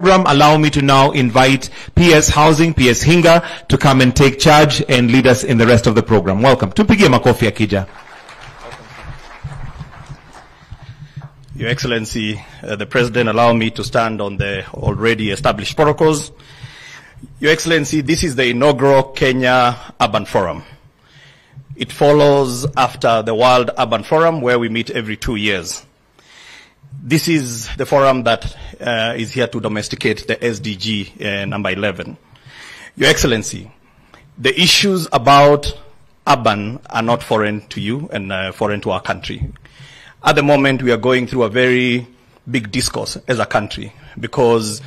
Allow me to now invite PS Housing, PS Hinga, to come and take charge and lead us in the rest of the program. Welcome. Tupigie makofi akija. Your Excellency, the President, allow me to stand on the already established protocols. Your Excellency, this is the inaugural Kenya Urban Forum. It follows after the World Urban Forum, where we meet every 2 years. This is the forum that is here to domesticate the SDG number 11. Your Excellency, the issues about urban are not foreign to you and foreign to our country. At the moment, we are going through a very big discourse as a country, because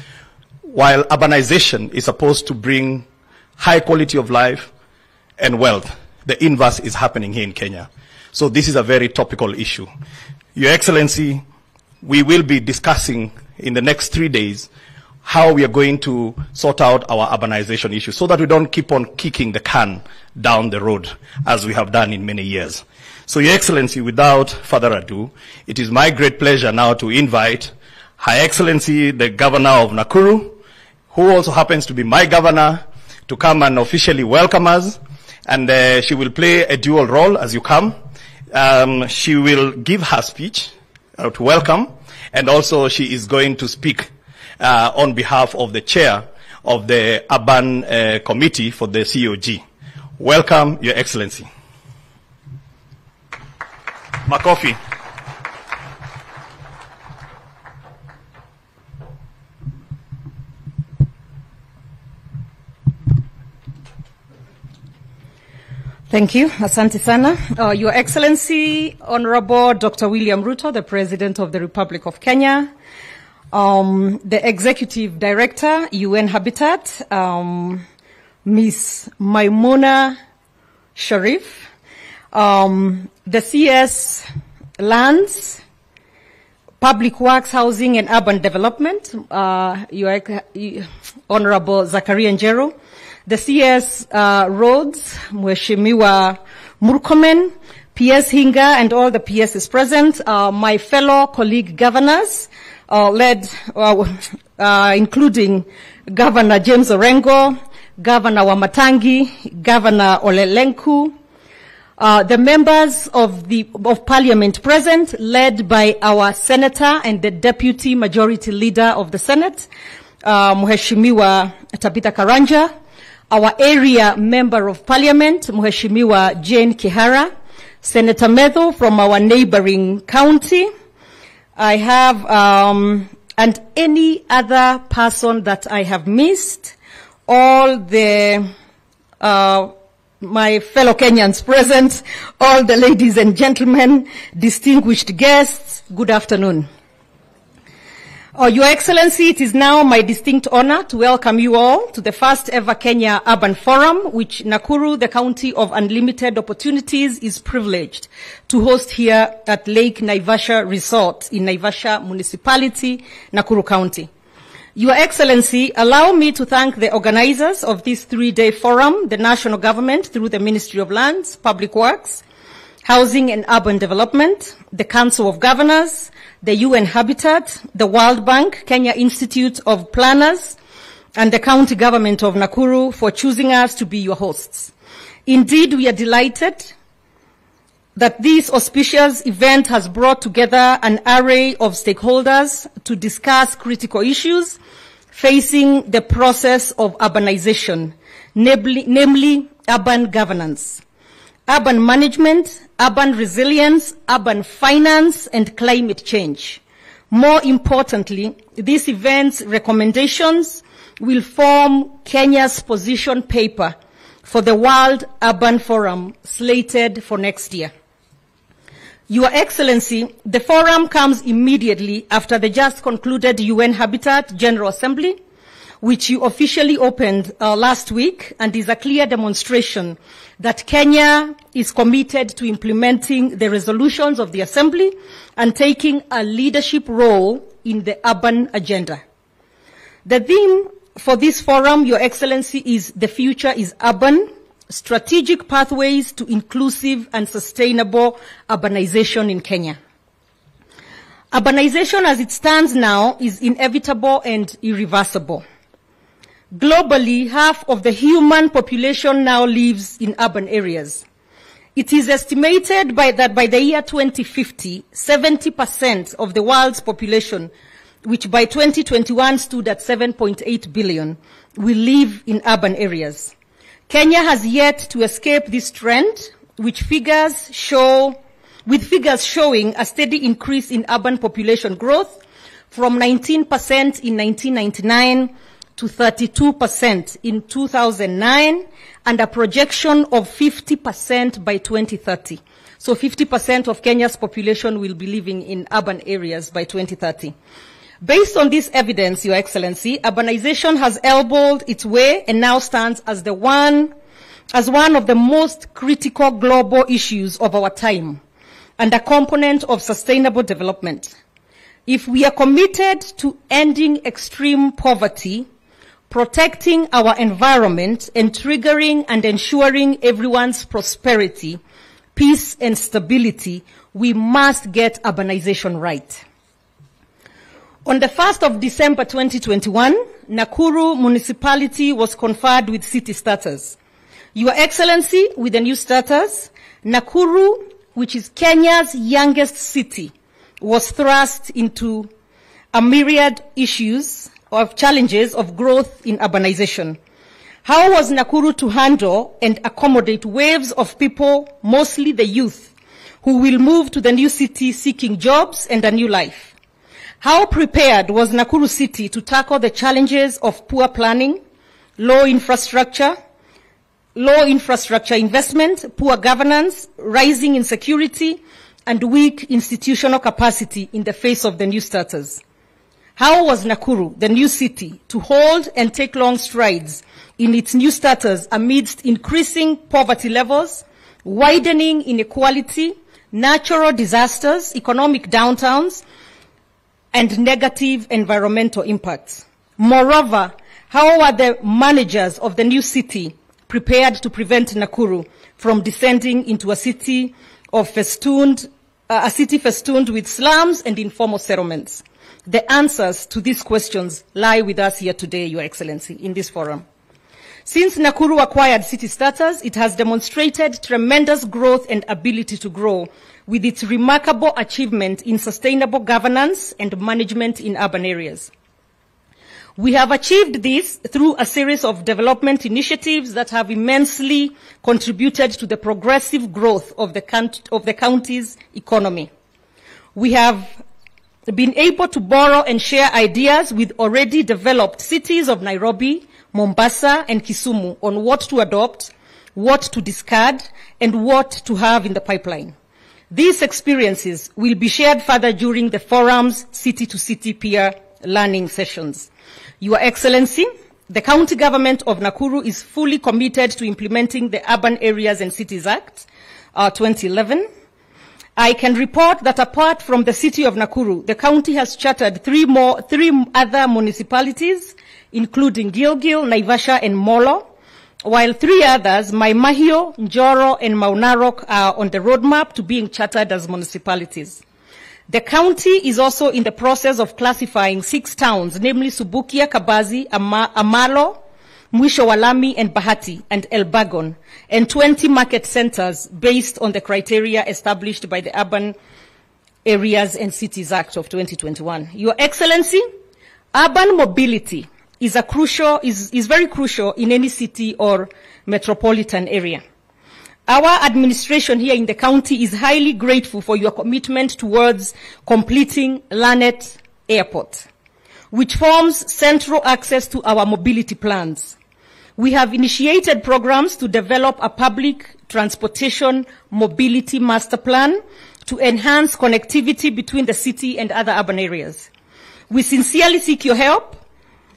while urbanization is supposed to bring high quality of life and wealth, the inverse is happening here in Kenya. So this is a very topical issue. Your Excellency, we will be discussing in the next 3 days how we are going to sort out our urbanization issue so that we don't keep on kicking the can down the road as we have done in many years. So, Your Excellency, without further ado, it is my great pleasure now to invite Her Excellency, the Governor of Nakuru, who also happens to be my governor, to come and officially welcome us. And she will play a dual role as you come. She will give her speech to welcome, and also she is going to speak on behalf of the chair of the Urban Committee for the COG. Welcome, Your Excellency. Makofi. Thank you. Asante sana. Your Excellency, Honorable Dr. William Ruto, the President of the Republic of Kenya, the Executive Director, UN Habitat, Ms. Maimuna Sharif, the CS Lands, Public Works, Housing and Urban Development, Your Honorable Zakaria Njero, the CS Roads, Mheshimiwa Murkomen, PS Hinga, and all the PSs present, my fellow colleague governors, including Governor James Orengo, Governor Wamatangi, Governor Olelenku, the members of Parliament present, led by our Senator and the Deputy Majority Leader of the Senate, Mheshimiwa Tabitha Karanja, our area Member of Parliament, Mheshimiwa Jane Kihara, Senator Medho from our neighboring county. I have, and any other person that I have missed, all the, my fellow Kenyans present, all the ladies and gentlemen, distinguished guests, good afternoon. Your Excellency, it is now my distinct honor to welcome you all to the first ever Kenya Urban Forum, which Nakuru, the County of Unlimited Opportunities, is privileged to host here at Lake Naivasha Resort in Naivasha Municipality, Nakuru County. Your Excellency, allow me to thank the organizers of this three-day forum, the national government through the Ministry of Lands, Public Works, Housing and Urban Development, the Council of Governors, the UN Habitat, the World Bank, Kenya Institute of Planners, and the county government of Nakuru for choosing us to be your hosts. Indeed, we are delighted that this auspicious event has brought together an array of stakeholders to discuss critical issues facing the process of urbanization, namely urban governance, urban management, urban resilience, urban finance, and climate change. More importantly, this event's recommendations will form Kenya's position paper for the World Urban Forum slated for next year. Your Excellency, the forum comes immediately after the just concluded UN Habitat General Assembly, which you officially opened last week, and is a clear demonstration that Kenya is committed to implementing the resolutions of the Assembly and taking a leadership role in the urban agenda. The theme for this forum, Your Excellency, is "The Future is Urban: Strategic Pathways to Inclusive and Sustainable Urbanization in Kenya." Urbanization as it stands now is inevitable and irreversible. Globally, half of the human population now lives in urban areas. It is estimated that by the year 2050, 70% of the world's population, which by 2021 stood at 7.8 billion, will live in urban areas. Kenya has yet to escape this trend, with figures showing a steady increase in urban population growth from 19% in 1999 to 32% in 2009, and a projection of 50% by 2030. So 50% of Kenya's population will be living in urban areas by 2030. Based on this evidence, Your Excellency, urbanization has elbowed its way and now stands as one of the most critical global issues of our time and a component of sustainable development. If we are committed to ending extreme poverty, protecting our environment, and triggering and ensuring everyone's prosperity, peace, and stability, we must get urbanization right. On the 1st of December 2021, Nakuru municipality was conferred with city status. Your Excellency, with the new status, Nakuru, which is Kenya's youngest city, was thrust into a myriad of challenges of growth in urbanization. How was Nakuru to handle and accommodate waves of people, mostly the youth, who will move to the new city seeking jobs and a new life? How prepared was Nakuru City to tackle the challenges of poor planning, low infrastructure investment, poor governance, rising insecurity, and weak institutional capacity in the face of the new status? How was Nakuru, the new city, to hold and take long strides in its new status amidst increasing poverty levels, widening inequality, natural disasters, economic downtowns, and negative environmental impacts? Moreover, how are the managers of the new city prepared to prevent Nakuru from descending into a city festooned with slums and informal settlements? The answers to these questions lie with us here today, Your Excellency, in this forum. Since Nakuru acquired city status, it has demonstrated tremendous growth and ability to grow with its remarkable achievement in sustainable governance and management in urban areas. We have achieved this through a series of development initiatives that have immensely contributed to the progressive growth of the county's economy. We have been able to borrow and share ideas with already developed cities of Nairobi, Mombasa, and Kisumu on what to adopt, what to discard, and what to have in the pipeline. These experiences will be shared further during the forum's city-to-city peer learning sessions. Your Excellency, the County Government of Nakuru is fully committed to implementing the Urban Areas and Cities Act 2011. I can report that apart from the city of Nakuru, the county has chartered three other municipalities, including Gilgil, Naivasha, and Molo, while three others, Maimahio, Njoro, and Maunarok, are on the roadmap to being chartered as municipalities. The county is also in the process of classifying 6 towns, namely Subukia, Kabazi, Amalo, Mwisho Walami, and Bahati, and Elbagon, and 20 market centers based on the criteria established by the Urban Areas and Cities Act of 2021. Your Excellency, urban mobility is very crucial in any city or metropolitan area. Our administration here in the county is highly grateful for your commitment towards completing Lanet Airport, which forms central access to our mobility plans. We have initiated programs to develop a public transportation mobility master plan to enhance connectivity between the city and other urban areas. We sincerely seek your help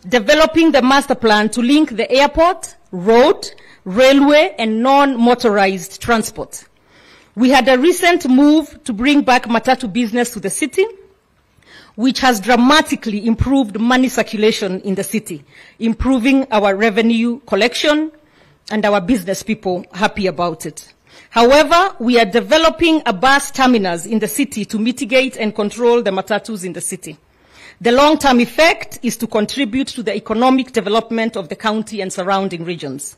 developing the master plan to link the airport, road, railway, and non-motorized transport. We had a recent move to bring back Matatu business to the city, which has dramatically improved money circulation in the city, improving our revenue collection, and our business people happy about it. However, we are developing a bus terminus in the city to mitigate and control the matatus in the city. The long-term effect is to contribute to the economic development of the county and surrounding regions.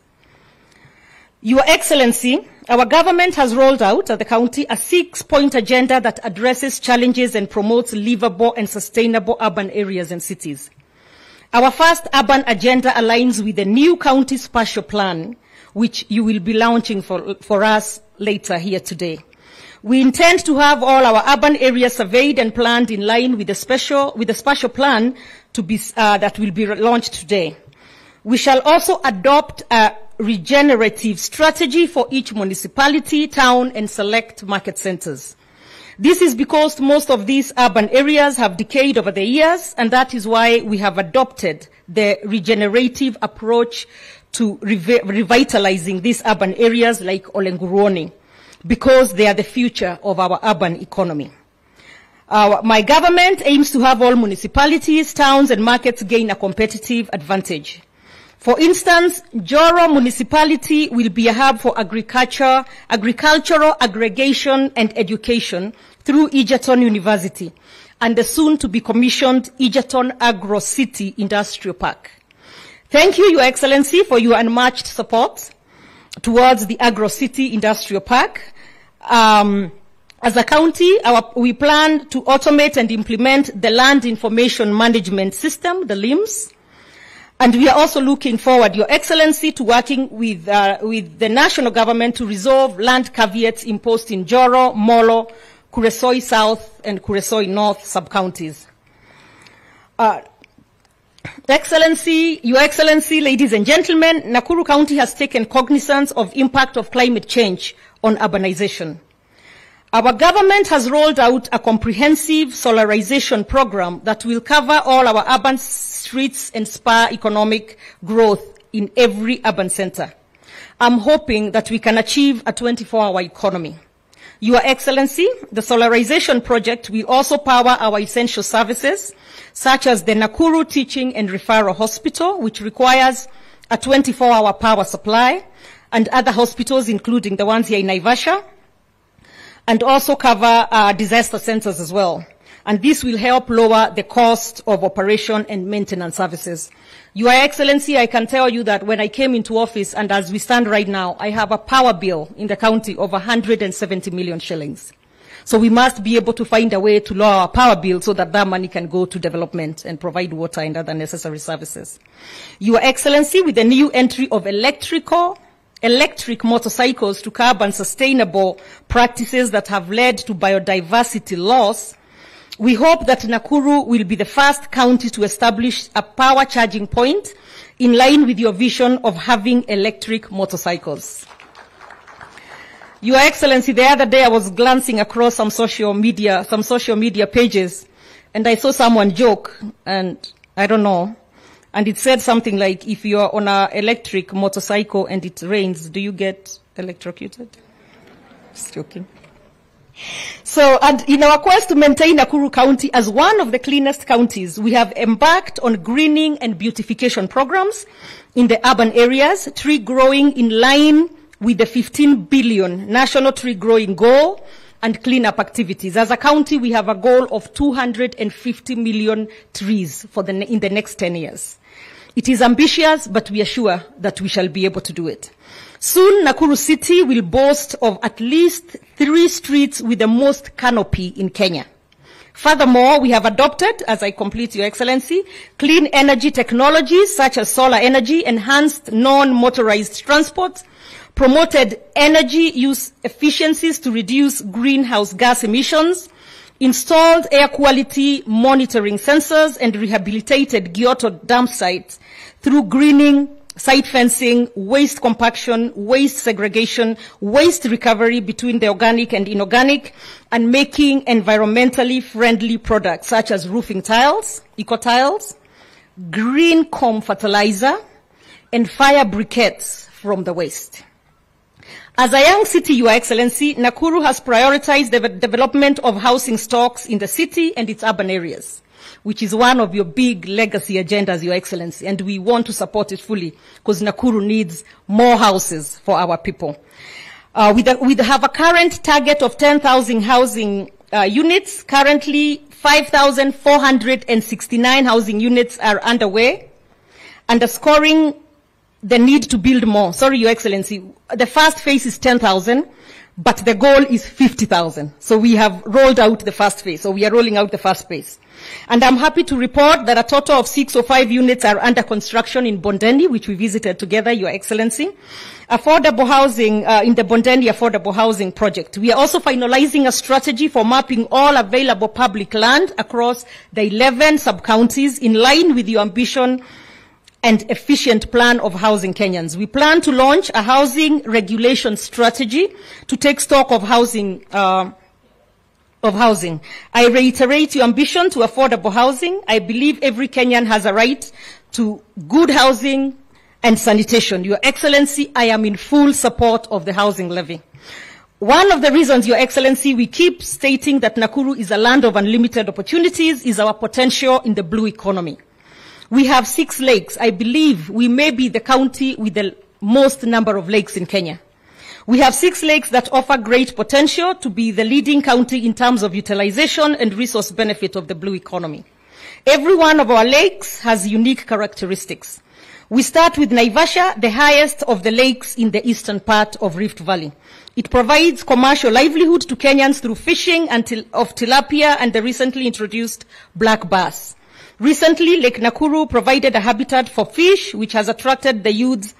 Your Excellency, our government has rolled out at the county a 6-point agenda that addresses challenges and promotes livable and sustainable urban areas and cities. Our first urban agenda aligns with the new county spatial plan, which you will be launching for us later here today. We intend to have all our urban areas surveyed and planned in line with the spatial plan that will be launched today. We shall also adopt a regenerative strategy for each municipality, town, and select market centers. This is because most of these urban areas have decayed over the years, and that is why we have adopted the regenerative approach to revitalizing these urban areas like Olenguruoni, because they are the future of our urban economy. My government aims to have all municipalities, towns, and markets gain a competitive advantage. For instance, Joro municipality will be a hub for agricultural aggregation and education through Egerton University and the soon-to-be commissioned Egerton Agro City Industrial Park. Thank you, Your Excellency, for your unmatched support towards the Agro City Industrial Park. As a county, we plan to automate and implement the Land Information Management System, the LIMS. And we are also looking forward, Your Excellency, to working with the national government to resolve land caveats imposed in Joro, Molo, Kuresoi South, and Kuresoi North sub-counties. Your Excellency, ladies and gentlemen, Nakuru County has taken cognizance of impact of climate change on urbanization. Our government has rolled out a comprehensive solarization program that will cover all our urban streets and spur economic growth in every urban center. I'm hoping that we can achieve a 24-hour economy. Your Excellency, the solarization project will also power our essential services, such as the Nakuru Teaching and Referral Hospital, which requires a 24-hour power supply, and other hospitals, including the ones here in Naivasha, and also cover disaster centers as well. And this will help lower the cost of operation and maintenance services. Your Excellency, I can tell you that when I came into office, and as we stand right now, I have a power bill in the county of 170 million shillings. So we must be able to find a way to lower our power bill so that that money can go to development and provide water and other necessary services. Your Excellency, with the new entry of electric motorcycles to curb unsustainable practices that have led to biodiversity loss, we hope that Nakuru will be the first county to establish a power charging point in line with your vision of having electric motorcycles. Your Excellency, the other day I was glancing across some social media pages, and I saw someone joke, and I don't know, and it said something like, if you're on an electric motorcycle and it rains, do you get electrocuted? Just joking. So, and in our quest to maintain Nakuru County as one of the cleanest counties, we have embarked on greening and beautification programs in the urban areas, tree growing in line with the 15 billion national tree growing goal, and cleanup activities. As a county, we have a goal of 250 million trees in the next 10 years. It is ambitious, but we are sure that we shall be able to do it. Soon, Nakuru City will boast of at least 3 streets with the most canopy in Kenya. Furthermore, we have adopted, as I complete, Your Excellency, clean energy technologies such as solar energy, enhanced non-motorized transport, promoted energy use efficiencies to reduce greenhouse gas emissions, installed air quality monitoring sensors, and rehabilitated Gyoto dump sites through greening, site fencing, waste compaction, waste segregation, waste recovery between the organic and inorganic, and making environmentally friendly products such as roofing tiles, eco-tiles, green comb fertilizer, and fire briquettes from the waste. As a young city, Your Excellency, Nakuru has prioritized the development of housing stocks in the city and its urban areas, which is one of your big legacy agendas, Your Excellency, and we want to support it fully because Nakuru needs more houses for our people. We have a current target of 10,000 housing units. Currently, 5,469 housing units are underway, underscoring the need to build more. Sorry, Your Excellency. The first phase is 10,000, but the goal is 50,000. So we have rolled out the first phase. So we are rolling out the first phase. And I'm happy to report that a total of 605 units are under construction in Bondeni, which we visited together, Your Excellency. Affordable housing, in the Bondeni Affordable Housing Project. We are also finalizing a strategy for mapping all available public land across the 11 sub-counties in line with your ambition and efficient plan of housing Kenyans. We plan to launch a housing regulation strategy to take stock of housing. I reiterate your ambition to affordable housing. I believe every Kenyan has a right to good housing and sanitation. Your Excellency, I am in full support of the housing levy. One of the reasons, Your Excellency, we keep stating that Nakuru is a land of unlimited opportunities is our potential in the blue economy. We have 6 lakes. I believe we may be the county with the most number of lakes in Kenya. We have 6 lakes that offer great potential to be the leading county in terms of utilization and resource benefit of the blue economy. Every one of our lakes has unique characteristics. We start with Naivasha, the highest of the lakes in the eastern part of Rift Valley. It provides commercial livelihood to Kenyans through fishing of tilapia and the recently introduced black bass. Recently, Lake Nakuru provided a habitat for fish, which has attracted the youths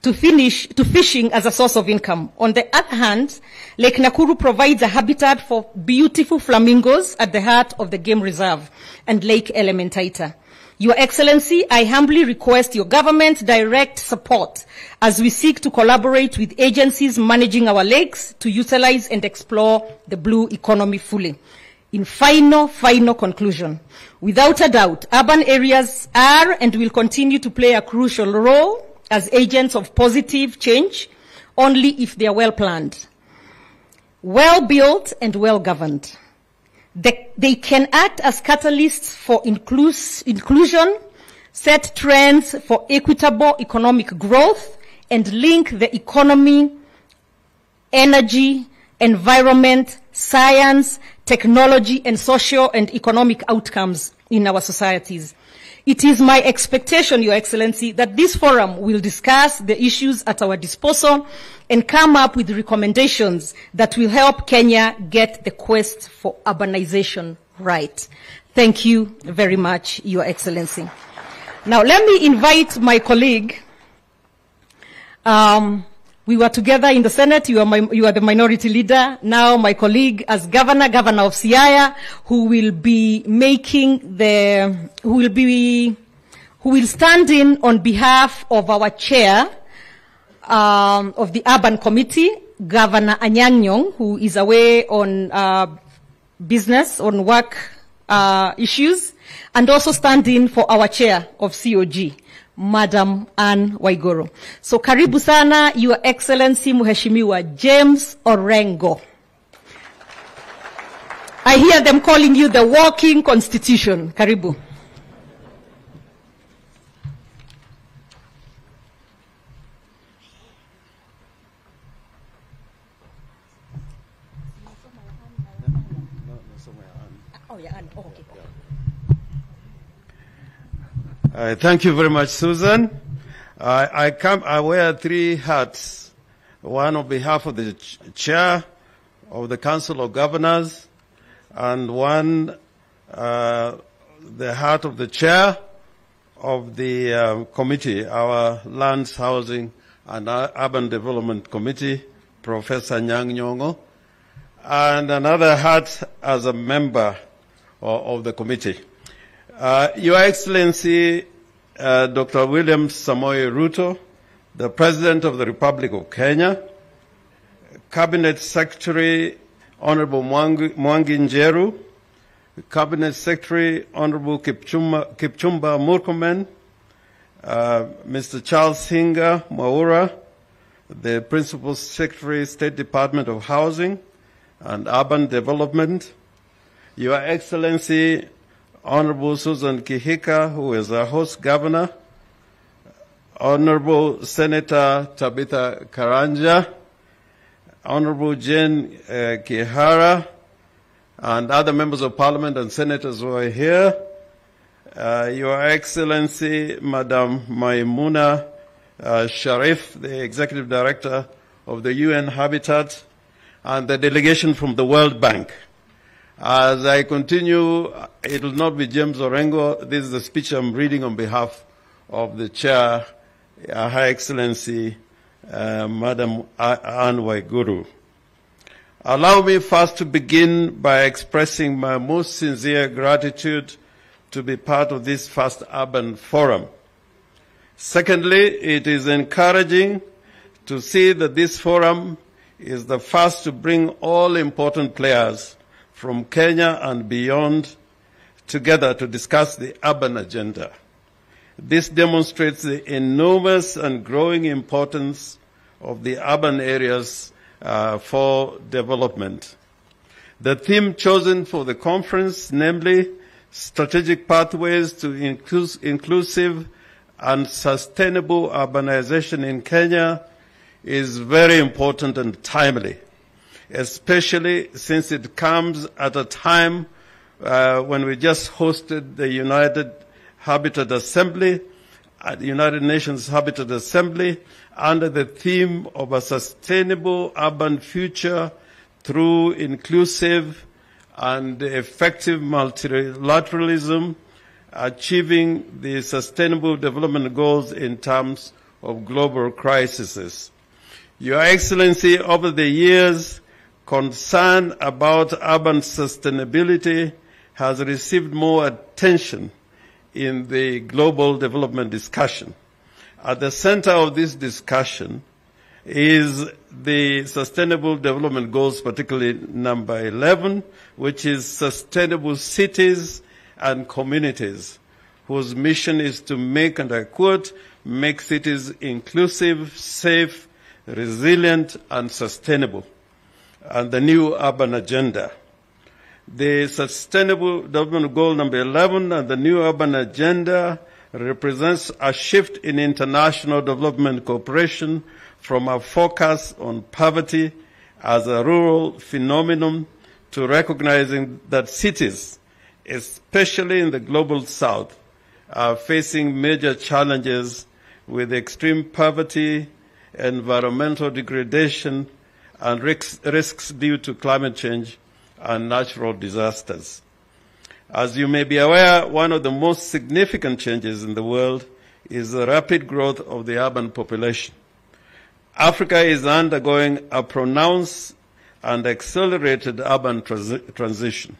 to fishing as a source of income. On the other hand, Lake Nakuru provides a habitat for beautiful flamingos at the heart of the game reserve and Lake Elementaita. Your Excellency, I humbly request your government direct support as we seek to collaborate with agencies managing our lakes to utilize and explore the blue economy fully. In final conclusion, without a doubt, urban areas are and will continue to play a crucial role as agents of positive change only if they are well planned, well built and well governed. They can act as catalysts for inclusion, set trends for equitable economic growth, and link the economy, energy, environment, science, technology, and social and economic outcomes in our societies. It is my expectation, Your Excellency, that this forum will discuss the issues at our disposal and come up with recommendations that will help Kenya get the quest for urbanization right. Thank you very much, Your Excellency. Now, let me invite my colleague. We were together in the Senate. You are the minority leader. Now, my colleague as governor of Siaya, who will stand in on behalf of our chair of the Urban Committee, Governor Anyang' Nyong'o, who is away on business, on work issues, and also stand in for our chair of COG, Madam Anne Waiguru. So karibu sana, Your Excellency Mheshimiwa James Orengo. I hear them calling you the walking constitution. Karibu. Oh, yeah, Anne. Oh, okay. Thank you very much, Susan. I wear 3 hats. One on behalf of the chair of the Council of Governors, and one the hat of the chair of the committee, our Lands, Housing and Urban Development Committee, Professor Anyang' Nyong'o, and another hat as a member of the committee. Your Excellency, Dr. William Samoei Ruto, the President of the Republic of Kenya, Cabinet Secretary Honorable Mwangi Njeru, Cabinet Secretary Honorable Kipchumba Murkomen, Mr. Charles Hinga Mwaura, the Principal Secretary, State Department of Housing and Urban Development, Your Excellency, Honorable Susan Kihika, who is our host governor, Honorable Senator Tabitha Karanja, Honorable Jane Kihara, and other members of parliament and senators who are here, Your Excellency, Madam Maimuna Sharif, the Executive Director of the UN Habitat, and the delegation from the World Bank. As I continue, it will not be James Orengo. This is the speech I'm reading on behalf of the Chair, Her Excellency, Madam Anne Waiguru. Allow me first to begin by expressing my most sincere gratitude to be part of this first urban forum. Secondly, it is encouraging to see that this forum is the first to bring all important players from Kenya and beyond together to discuss the urban agenda. This demonstrates the enormous and growing importance of the urban areas for development. The theme chosen for the conference, namely Strategic Pathways to Inclusive and Sustainable Urbanization in Kenya, is very important and timely, especially since it comes at a time when we just hosted the United Nations Habitat Assembly under the theme of a sustainable urban future through inclusive and effective multilateralism, achieving the sustainable development goals in terms of global crises. Your Excellency, over the years, concern about urban sustainability has received more attention in the global development discussion. At the center of this discussion is the Sustainable Development Goals, particularly number 11, which is sustainable cities and communities, whose mission is to make, and I quote, make cities inclusive, safe, resilient, and sustainable, and the new urban agenda. The Sustainable Development Goal number 11 and the new urban agenda represents a shift in international development cooperation from a focus on poverty as a rural phenomenon to recognizing that cities, especially in the global south, are facing major challenges with extreme poverty, environmental degradation, and risks due to climate change and natural disasters. As you may be aware, one of the most significant changes in the world is the rapid growth of the urban population. Africa is undergoing a pronounced and accelerated urban transition.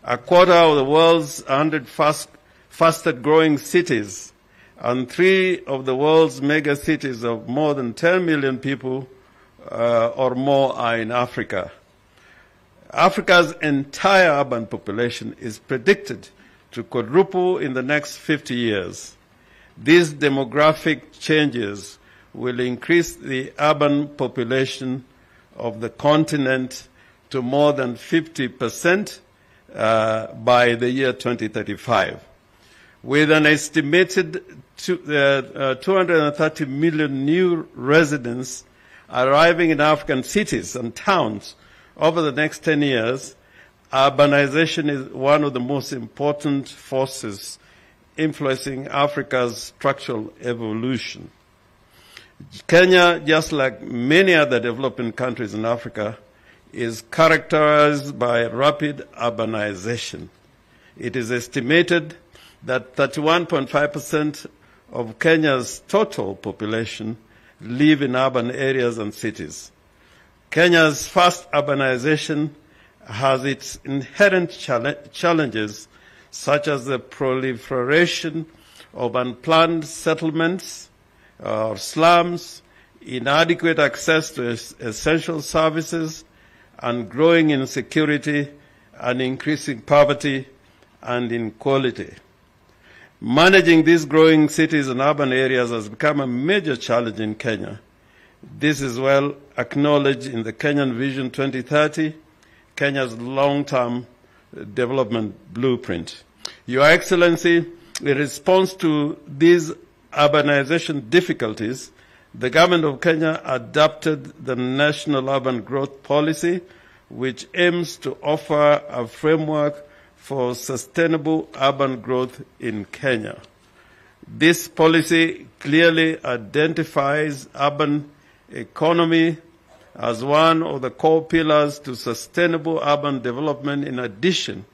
A quarter of the world's 100 fastest growing cities and 3 of the world's mega cities of more than 10 million people or more are in Africa. Africa's entire urban population is predicted to quadruple in the next 50 years. These demographic changes will increase the urban population of the continent to more than 50% by the year 2035. With an estimated 230 million new residents arriving in African cities and towns over the next 10 years, urbanization is one of the most important forces influencing Africa's structural evolution. Kenya, just like many other developing countries in Africa, is characterized by rapid urbanization. It is estimated that 31.5% of Kenya's total population live in urban areas and cities. Kenya's fast urbanization has its inherent challenges, such as the proliferation of unplanned settlements or slums, inadequate access to essential services, and growing insecurity and increasing poverty and inequality. Managing these growing cities and urban areas has become a major challenge in Kenya. This is well acknowledged in the Kenyan Vision 2030, Kenya's long-term development blueprint. Your Excellency, in response to these urbanization difficulties, the government of Kenya adopted the National Urban Growth Policy, which aims to offer a framework for sustainable urban growth in Kenya. This policy clearly identifies urban economy as one of the core pillars to sustainable urban development, in addition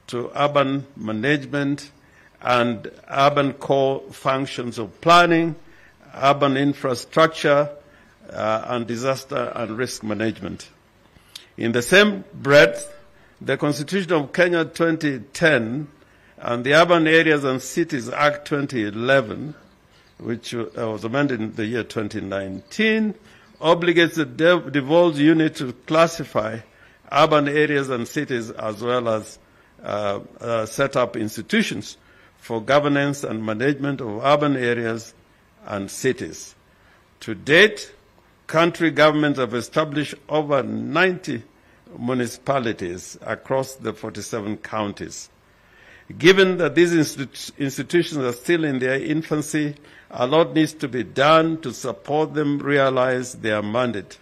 to urban management and urban core functions of planning, urban infrastructure, and disaster and risk management. In the same breath, the Constitution of Kenya 2010 and the Urban Areas and Cities Act 2011, which was amended in the year 2019, obligates the devolved unit to classify urban areas and cities, as well as set up institutions for governance and management of urban areas and cities. To date, country governments have established over 90 municipalities across the 47 counties. Given that these institutions are still in their infancy, a lot needs to be done to support them realize their mandate.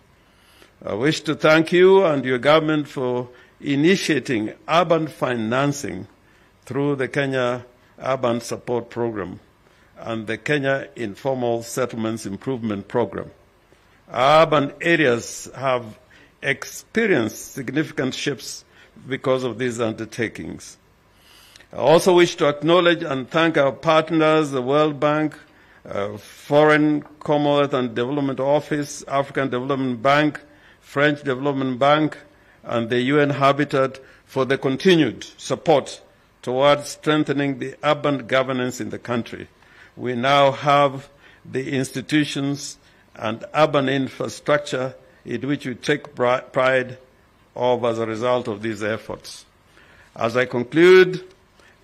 I wish to thank you and your government for initiating urban financing through the Kenya Urban Support Program and the Kenya Informal Settlements Improvement Program. Urban areas have experienced significant shifts because of these undertakings. I also wish to acknowledge and thank our partners, the World Bank, Foreign, Commonwealth and Development Office, African Development Bank, French Development Bank, and the UN Habitat for the continued support towards strengthening the urban governance in the country. We now have the institutions and urban infrastructure in which we take pride of as a result of these efforts. As I conclude,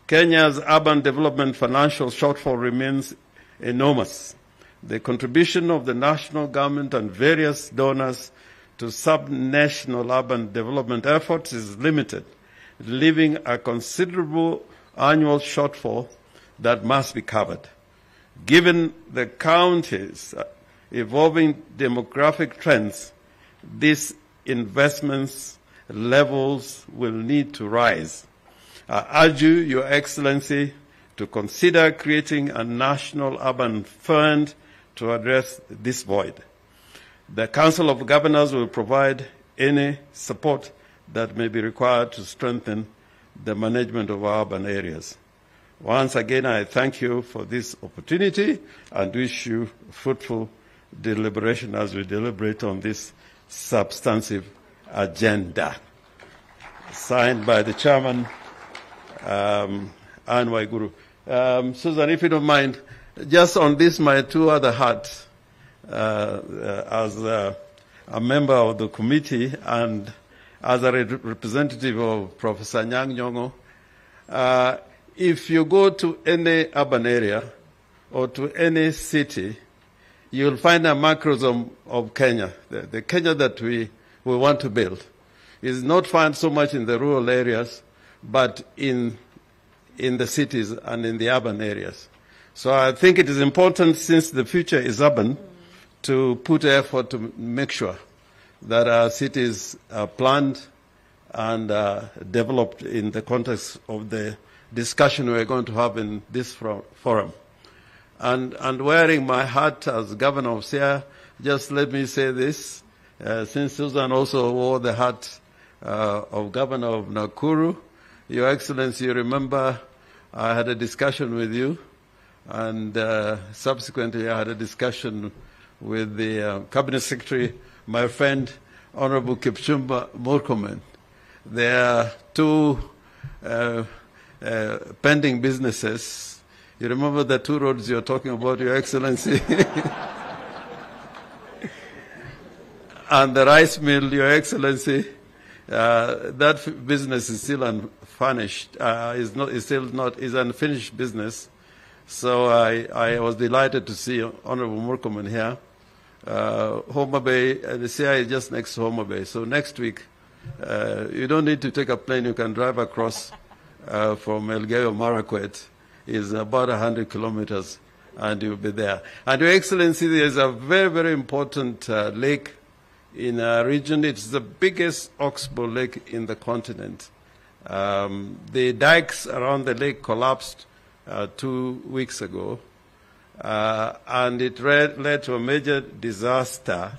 Kenya's urban development financial shortfall remains enormous. The contribution of the national government and various donors to sub-national urban development efforts is limited, leaving a considerable annual shortfall that must be covered. Given the county's evolving demographic trends, these investments levels will need to rise. I urge you, Your Excellency, to consider creating a national urban fund to address this void. The Council of Governors will provide any support that may be required to strengthen the management of our urban areas. Once again, I thank you for this opportunity and wish you fruitful deliberation as we deliberate on this substantive agenda. Signed by the Chairman, Anne Waiguru. Susan, if you don't mind, just on this, my two other hats, as a member of the committee and as a representative of Professor Nyang' Nyong'o, if you go to any urban area or to any city, you'll find a macrocosm of Kenya. The Kenya that we want to build is not found so much in the rural areas, but in the cities and in the urban areas. So I think it is important, since the future is urban, to put effort to make sure that our cities are planned and developed in the context of the discussion we're going to have in this forum. And wearing my hat as Governor of Siaya, just let me say this, since Susan also wore the hat of Governor of Nakuru, Your Excellency, you remember I had a discussion with you, and subsequently I had a discussion with the Cabinet Secretary, my friend, Honorable Kipchumba Murkomen. There are two pending businesses. You remember the two roads you're talking about, Your Excellency? And the rice mill, Your Excellency, that business is still unfinished, is unfinished business. So I was delighted to see Honorable Murkomen here. Homa Bay, the CI is just next to Homa Bay. So next week, you don't need to take a plane. You can drive across from Elgeyo Marakwet. It's about 100 kilometers and you'll be there. And Your Excellency, there's a very, very important lake in our region. It's the biggest oxbow lake in the continent. The dikes around the lake collapsed 2 weeks ago, and it led to a major disaster.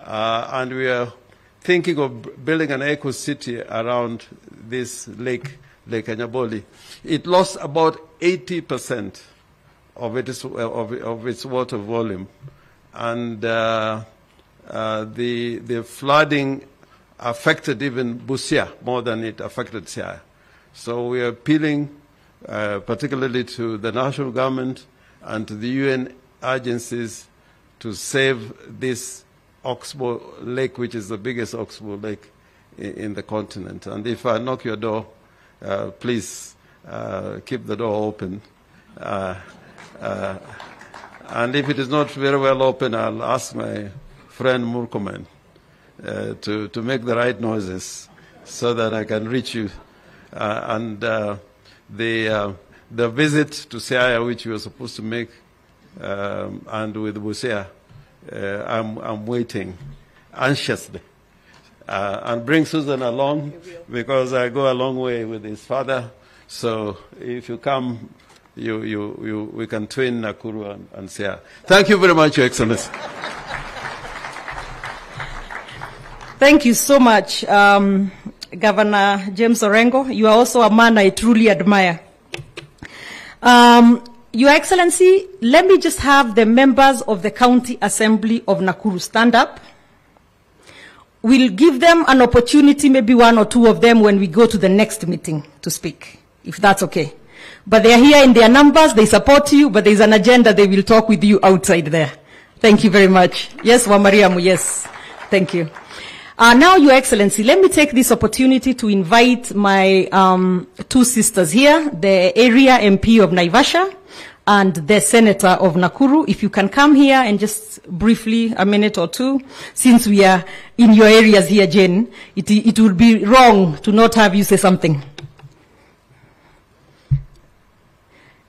And we are thinking of building an eco-city around this lake, Lake Anyaboli. It lost about 80% of its water volume, and the flooding affected even Busia more than it affected Siaya. So we are appealing particularly to the national government and to the UN agencies to save this oxbow lake, which is the biggest oxbow lake in the continent. And if I knock your door, please keep the door open. And if it is not very well open, I'll ask my friend Murkomen to make the right noises so that I can reach you. And the visit to Siaya, which we were supposed to make, and with Busia, I'm waiting anxiously. And bring Susan along, because I go a long way with his father. So if you come, we can twin Nakuru and Siaya. Thank you very much, Your Excellency. Thank you so much, Governor James Orengo. You are also a man I truly admire. Your Excellency, let me just have the members of the County Assembly of Nakuru stand up. We'll give them an opportunity, maybe one or two of them, when we go to the next meeting to speak, if that's okay. But they are here in their numbers, they support you, but there's an agenda, they will talk with you outside there. Thank you very much. Yes, Wamariamu, yes. Thank you. Now, Your Excellency, let me take this opportunity to invite my two sisters here, the area MP of Naivasha and the Senator of Nakuru. If you can come here and just briefly, a minute or two, since we are in your areas here, Jane, it would be wrong to not have you say something.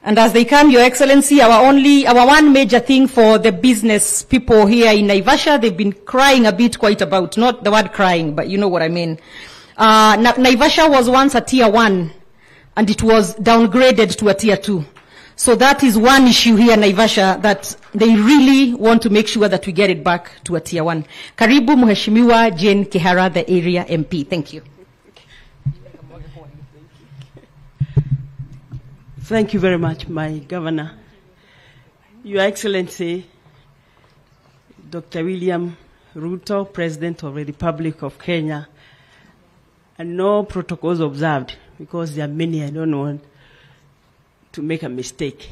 And as they come, Your Excellency, our one major thing for the business people here in Naivasha, they've been crying a bit quite about, not the word crying, but you know what I mean. Naivasha was once a tier 1, and it was downgraded to a tier 2. So that is one issue here in Naivasha that they really want to make sure that we get it back to a tier 1. Karibu Mheshimiwa Jane Kihara, the area MP. Thank you. Thank you very much, my Governor. Your Excellency, Dr. William Ruto, President of the Republic of Kenya, and no protocols observed, because there are many, I don't want to make a mistake.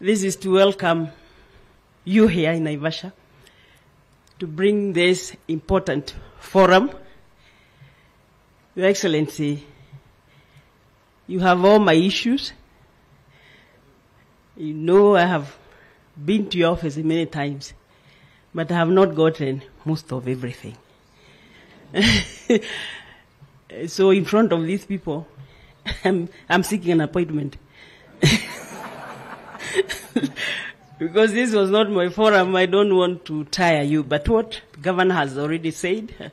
This is to welcome you here in Naivasha to bring this important forum. Your Excellency, you have all my issues. You know I have been to your office many times, but I have not gotten most of everything. So in front of these people, I'm seeking an appointment. Because this was not my forum, I don't want to tire you. But what the Governor has already said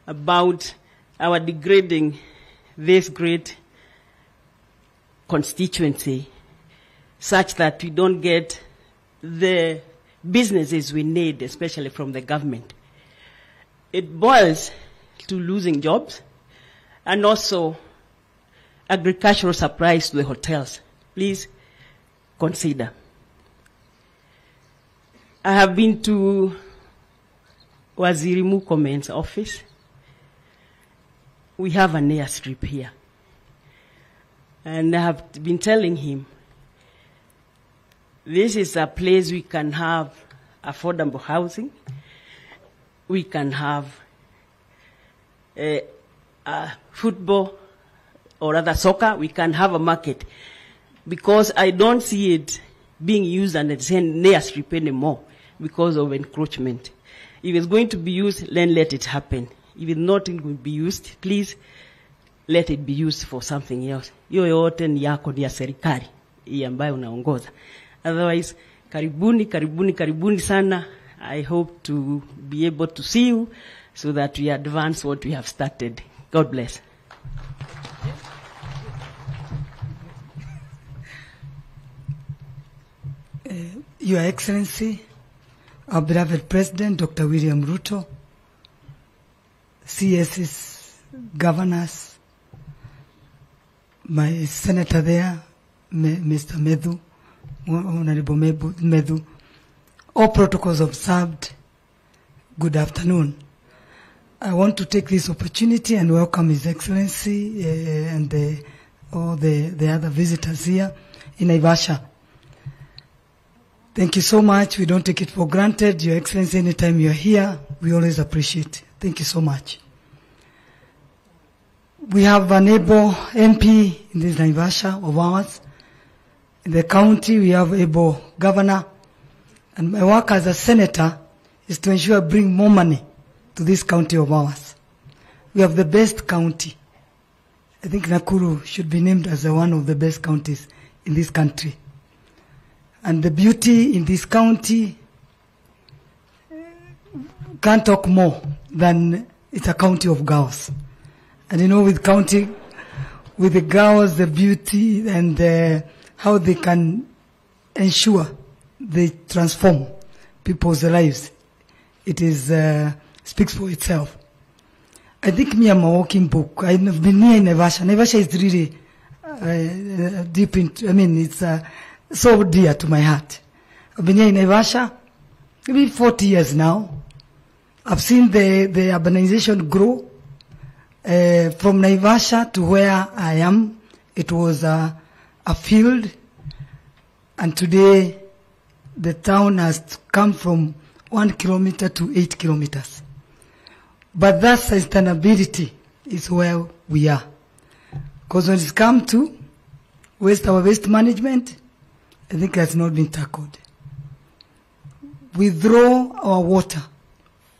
about our degrading this great constituency such that we don't get the businesses we need, especially from the government. It boils to losing jobs and also agricultural supplies to the hotels. Please consider. I have been to Waziri Murkomen's office. We have an airstrip here. And I have been telling him, this is a place we can have affordable housing. We can have football or rather soccer. We can have a market. Because I don't see it being used and it's an airstrip anymore because of encroachment. If it's going to be used, then let it happen. If it's not going to be used, please let it be used for something else. Hiyo yote ni yako, ni ya serikali hii ambayo unaongoza. Otherwise, karibuni sana. I hope to be able to see you so that we advance what we have started. God bless. Your Excellency, our beloved President, Dr. William Ruto, CS's governors, my senator there, Mr. Medhu, Honorable Medhu, all protocols observed, good afternoon. I want to take this opportunity and welcome His Excellency and all the other visitors here in Naivasha. Thank you so much. We don't take it for granted. Your Excellency, anytime you're here, we always appreciate. Thank you so much. We have an able MP in this Naivasha of ours. In the county, we have able governor. And my work as a senator is to ensure I bring more money to this county of ours. We have the best county. I think Nakuru should be named as one of the best counties in this country. And the beauty in this county can't talk more than it's a county of girls. And you know, with the girls, the beauty and how they can ensure they transform people's lives, it is speaks for itself. I think me, I'm a walking book. I've been here in Naivasha. Naivasha is really deep into, it's so dear to my heart. I've been here in Naivasha maybe 40 years now. I've seen the urbanization grow from Naivasha to where I am. It was a field, and today the town has come from 1 kilometer to 8 kilometers. But that sustainability is where we are. Because when it's come to our waste management, I think that's not been tackled. We draw our water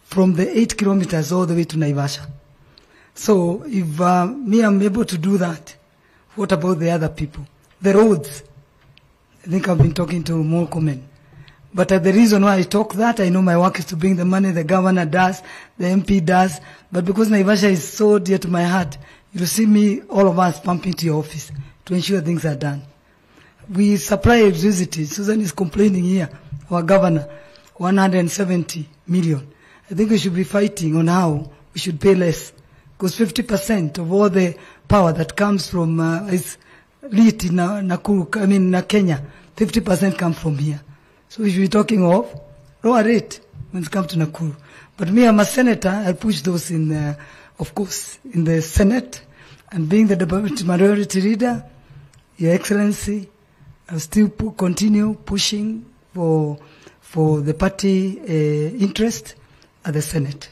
from the 8 kilometers all the way to Naivasha. So if I'm able to do that, what about the other people? The roads. I think I've been talking to more comment. But the reason why I talk that, I know my work is to bring the money, the governor does, the MP does. But because Naivasha is so dear to my heart, you'll see me, all of us, pumping to your office to ensure things are done. We supply electricity. Susan is complaining here, our governor, 170 million. I think we should be fighting on how we should pay less. Because 50% of all the power that comes from, is lit in Nakuru, Kenya, 50% come from here. So we should be talking of lower rate when it comes to Nakuru. But me, I'm a senator, I push those in, of course, in the Senate. And being the deputy majority leader, Your Excellency, I'll still continue pushing for the party interest at the Senate.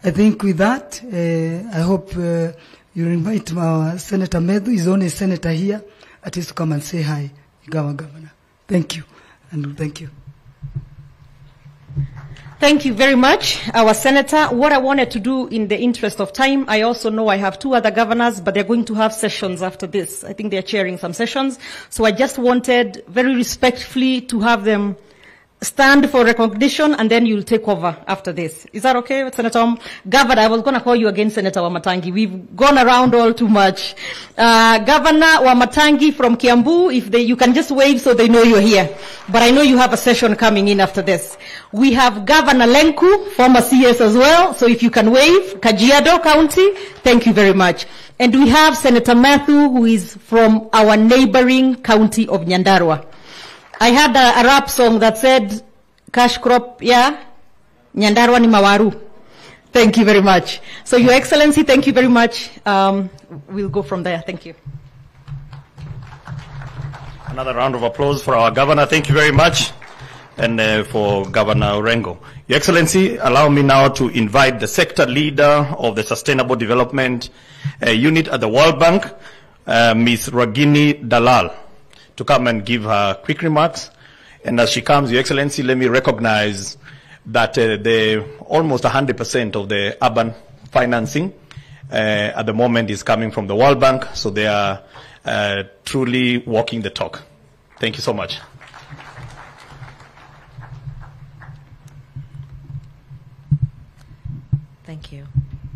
I think with that, I hope you invite our Senator Medhu. He's only a senator here, at least to come and say hi, Governor. Thank you, and thank you. Thank you very much, our senator. What I wanted to do in the interest of time, I also know I have 2 other governors, but they're going to have sessions after this. I think they're chairing some sessions. So I just wanted very respectfully to have them stand for recognition, and then you'll take over after this. Is that okay, Senator? Governor, I was going to call you again, Senator Wamatangi. We've gone around all too much. Governor Wamatangi from Kiambu, you can just wave so they know you're here. But I know you have a session coming in after this. We have Governor Lenku, former CS as well, so if you can wave, Kajiado County, thank you very much. And we have Senator Matthew, who is from our neighboring county of Nyandarua. I had a rap song that said, cash crop, yeah, Nyandarua ni mawaru. Thank you very much. So, Your Excellency, thank you very much. We'll go from there. Thank you. Another round of applause for our governor. Thank you very much. And for Governor Orengo. Your Excellency, allow me now to invite the sector leader of the Sustainable Development Unit at the World Bank, Ms. Ragini Dalal, to come and give her quick remarks. And as she comes, Your Excellency, let me recognize that almost 100% of the urban financing at the moment is coming from the World Bank, so they are truly walking the talk. Thank you so much. Thank you.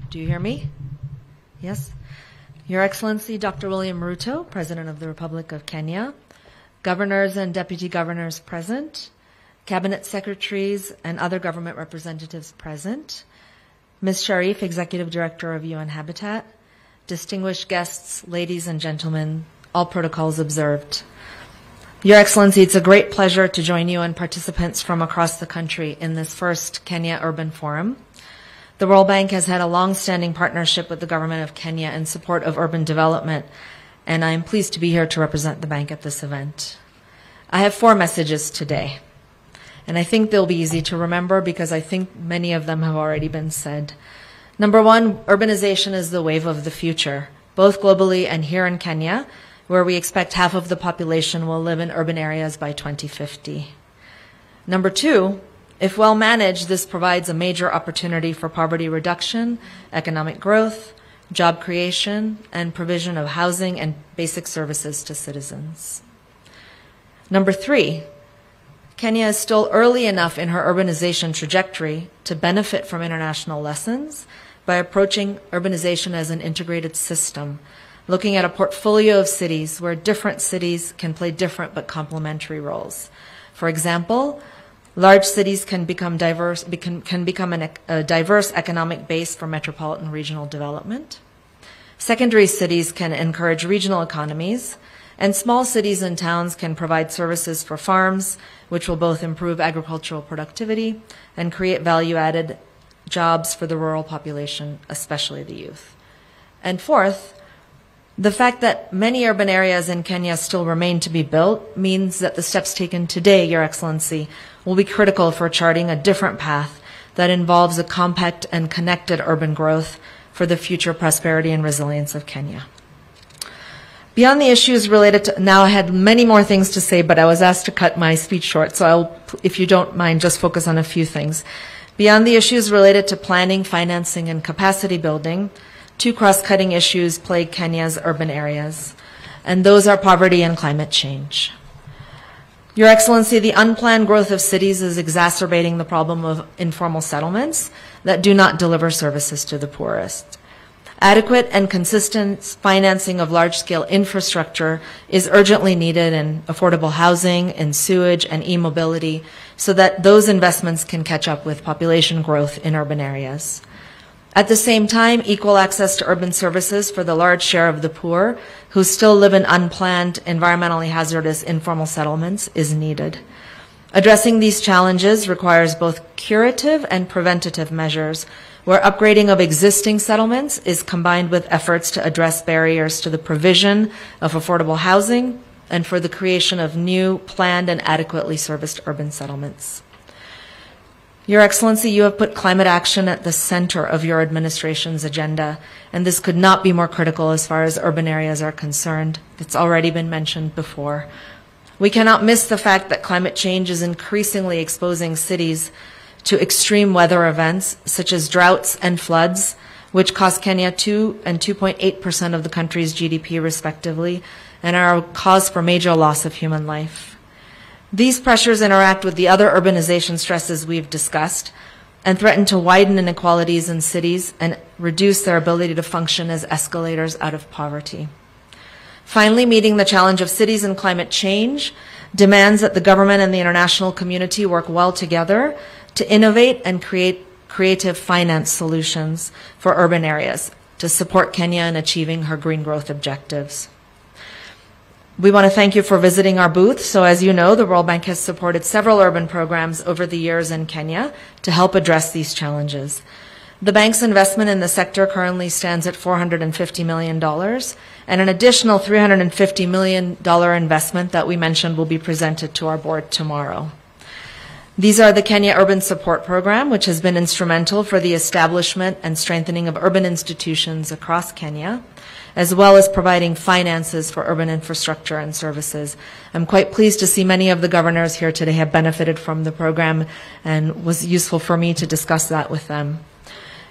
Do you hear me? Yes? Your Excellency, Dr. William Ruto, President of the Republic of Kenya, governors and deputy governors present, cabinet secretaries and other government representatives present, Ms. Sharif, Executive Director of UN Habitat, distinguished guests, ladies and gentlemen, all protocols observed. Your Excellency, it's a great pleasure to join you and participants from across the country in this first Kenya Urban Forum. The World Bank has had a long-standing partnership with the government of Kenya in support of urban development, and I am pleased to be here to represent the bank at this event. I have 4 messages today, and I think they'll be easy to remember because I think many of them have already been said. Number 1, urbanization is the wave of the future, both globally and here in Kenya, where we expect half of the population will live in urban areas by 2050. Number 2, if well managed, this provides a major opportunity for poverty reduction, economic growth, job creation, and provision of housing and basic services to citizens. Number 3, Kenya is still early enough in her urbanization trajectory to benefit from international lessons by approaching urbanization as an integrated system, looking at a portfolio of cities where different cities can play different but complementary roles. For example, large cities can become a diverse economic base for metropolitan regional development. Secondary cities can encourage regional economies, and small cities and towns can provide services for farms, which will both improve agricultural productivity and create value-added jobs for the rural population, especially the youth. And fourth, the fact that many urban areas in Kenya still remain to be built means that the steps taken today, Your Excellency, will be critical for charting a different path that involves a compact and connected urban growth for the future prosperity and resilience of Kenya. Beyond the issues related to, now I had many more things to say, but I was asked to cut my speech short, so I'll, if you don't mind, just focus on a few things. Beyond the issues related to planning, financing, and capacity building, 2 cross-cutting issues plague Kenya's urban areas, and those are poverty and climate change. Your Excellency, the unplanned growth of cities is exacerbating the problem of informal settlements that do not deliver services to the poorest. Adequate and consistent financing of large-scale infrastructure is urgently needed in affordable housing, in sewage, and e-mobility so that those investments can catch up with population growth in urban areas. At the same time, equal access to urban services for the large share of the poor who still live in unplanned, environmentally hazardous informal settlements is needed. Addressing these challenges requires both curative and preventative measures, where upgrading of existing settlements is combined with efforts to address barriers to the provision of affordable housing and for the creation of new, planned, and adequately serviced urban settlements. Your Excellency, you have put climate action at the center of your administration's agenda, and this could not be more critical as far as urban areas are concerned. It's already been mentioned before. We cannot miss the fact that climate change is increasingly exposing cities to extreme weather events such as droughts and floods, which cost Kenya 2 and 2.8% of the country's GDP respectively, and are a cause for major loss of human life. These pressures interact with the other urbanization stresses we've discussed and threaten to widen inequalities in cities and reduce their ability to function as escalators out of poverty. Finally, meeting the challenge of cities and climate change demands that the government and the international community work well together to innovate and create creative finance solutions for urban areas to support Kenya in achieving her green growth objectives. We want to thank you for visiting our booth. So as you know, the World Bank has supported several urban programs over the years in Kenya to help address these challenges. The bank's investment in the sector currently stands at $450 million, and an additional $350 million investment that we mentioned will be presented to our board tomorrow. These are the Kenya Urban Support Program, which has been instrumental for the establishment and strengthening of urban institutions across Kenya, as well as providing finances for urban infrastructure and services. I'm quite pleased to see many of the governors here today have benefited from the program, and it was useful for me to discuss that with them.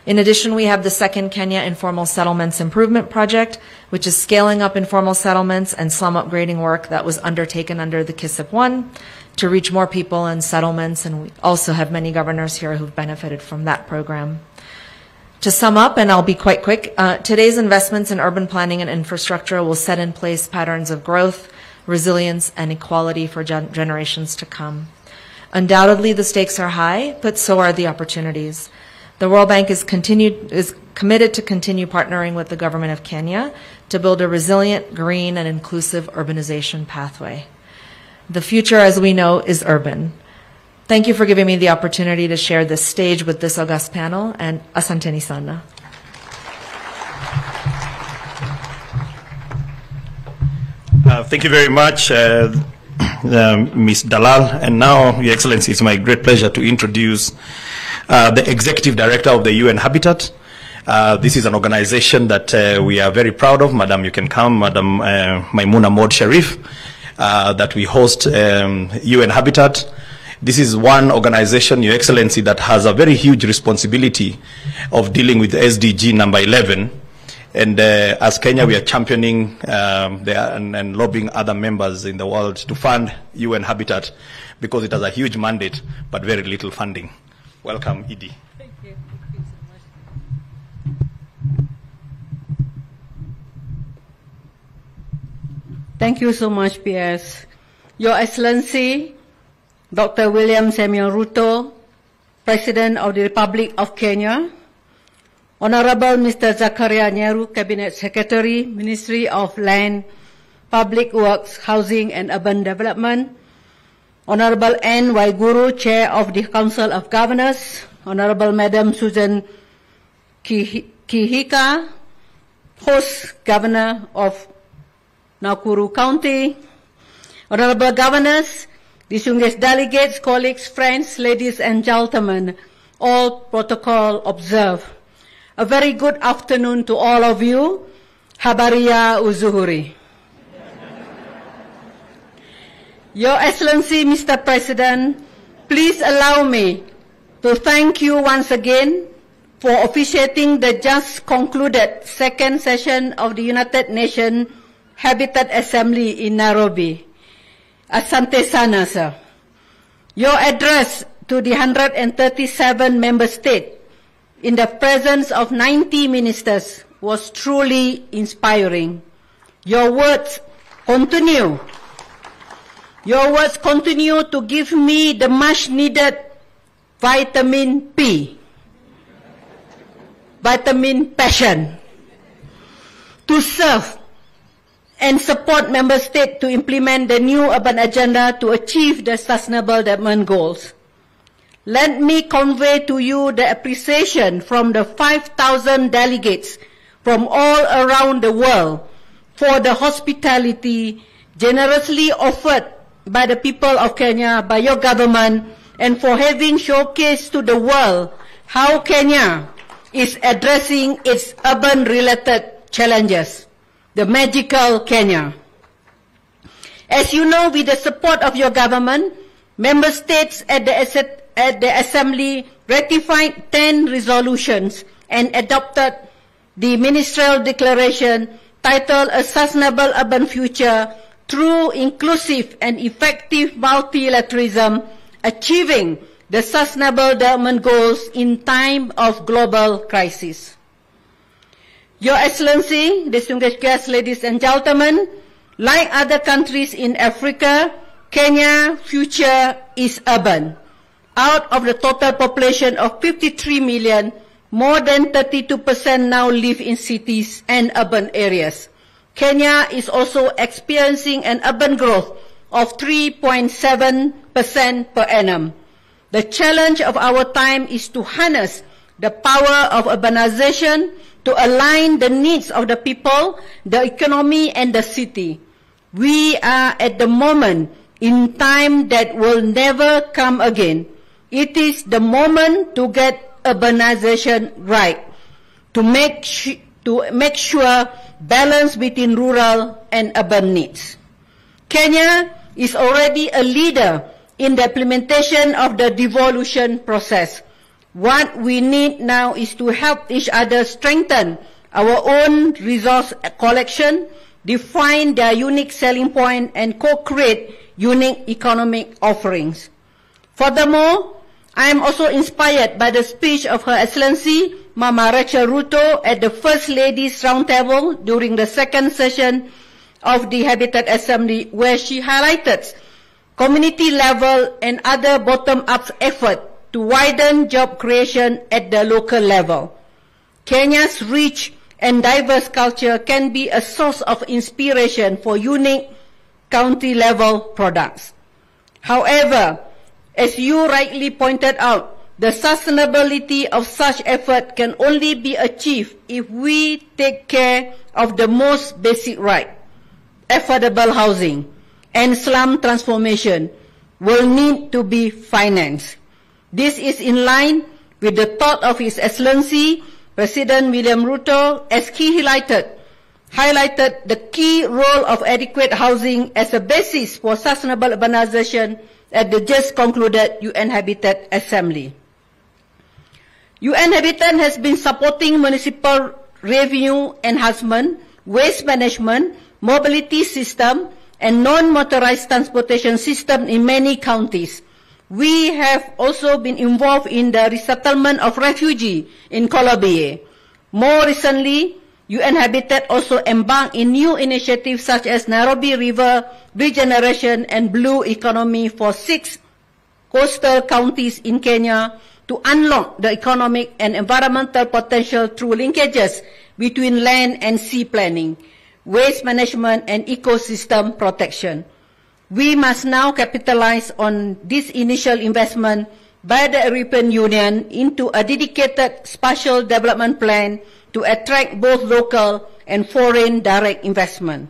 In addition, we have the second Kenya Informal Settlements Improvement Project, which is scaling up informal settlements and slum upgrading work that was undertaken under the KISIP 1 to reach more people in settlements, and we also have many governors here who've benefited from that program. To sum up, and I'll be quite quick, today's investments in urban planning and infrastructure will set in place patterns of growth, resilience, and equality for generations to come. Undoubtedly, the stakes are high, but so are the opportunities. The World Bank is committed to continue partnering with the government of Kenya to build a resilient, green, and inclusive urbanization pathway. The future, as we know, is urban. Thank you for giving me the opportunity to share this stage with this august panel, and asanteni sana. Thank you very much, Ms. Dalal. And now, Your Excellency, it's my great pleasure to introduce the Executive Director of the UN Habitat. This is an organization that we are very proud of. Madam, you can come, Madam Maimuna Mod Sharif, that we host UN Habitat. This is one organization, Your Excellency, that has a very huge responsibility of dealing with SDG number 11. And as Kenya, we are championing and lobbying other members in the world to fund UN Habitat because it has a huge mandate but very little funding. Welcome, Edie. Thank you. Thank you so much, PS. Your Excellency, Dr. William Samuel Ruto, President of the Republic of Kenya, Honorable Mr. Zakaria Nyaru, Cabinet Secretary, Ministry of Land, Public Works, Housing and Urban Development, Honorable N. Waiguru, Chair of the Council of Governors, Honorable Madam Susan Kihika, Host Governor of Nakuru County, Honorable Governors, distinguished delegates, colleagues, friends, ladies and gentlemen, all protocol observed. A very good afternoon to all of you. Habariya Uzuhuri. Your Excellency, Mr. President, please allow me to thank you once again for officiating the just concluded second session of the United Nations Habitat Assembly in Nairobi. Asante sana, sir. Your address to the 137 member states in the presence of 90 ministers was truly inspiring. Your words continue to give me the much needed vitamin P, vitamin passion, to serve and support member states to implement the new urban agenda to achieve the sustainable development goals. Let me convey to you the appreciation from the 5,000 delegates from all around the world for the hospitality generously offered by the people of Kenya, by your government, and for having showcased to the world how Kenya is addressing its urban-related challenges. The magical Kenya. As you know, with the support of your government, member states at the Assembly ratified 10 resolutions and adopted the ministerial declaration titled A Sustainable Urban Future Through Inclusive and Effective Multilateralism, Achieving the Sustainable Development Goals in Time of Global Crisis. Your Excellency, distinguished guests, ladies and gentlemen, like other countries in Africa, Kenya's future is urban. Out of the total population of 53 million, more than 32% now live in cities and urban areas. Kenya is also experiencing an urban growth of 3.7% per annum. The challenge of our time is to harness the power of urbanization to align the needs of the people, the economy, and the city. We are at the moment in time that will never come again. It is the moment to get urbanization right, to make sure balance between rural and urban needs. Kenya is already a leader in the implementation of the devolution process. What we need now is to help each other strengthen our own resource collection, define their unique selling point, and co-create unique economic offerings. Furthermore, I am also inspired by the speech of Her Excellency Mama Rachel Ruto at the First Lady's Roundtable during the second session of the Habitat Assembly, where she highlighted community level and other bottom-up effort to widen job creation at the local level. Kenya's rich and diverse culture can be a source of inspiration for unique county-level products. However, as you rightly pointed out, the sustainability of such effort can only be achieved if we take care of the most basic right. Affordable housing and slum transformation will need to be financed. This is in line with the thought of His Excellency President William Ruto, as he highlighted the key role of adequate housing as a basis for sustainable urbanization at the just concluded UN Habitat Assembly. UN Habitat has been supporting municipal revenue enhancement, waste management, mobility system, and non-motorized transportation system in many counties. We have also been involved in the resettlement of refugees in Colombia. More recently, UN Habitat also embarked in new initiatives such as Nairobi River Regeneration and Blue Economy for 6 coastal counties in Kenya to unlock the economic and environmental potential through linkages between land and sea planning, waste management, and ecosystem protection. We must now capitalize on this initial investment by the European Union into a dedicated spatial development plan to attract both local and foreign direct investment.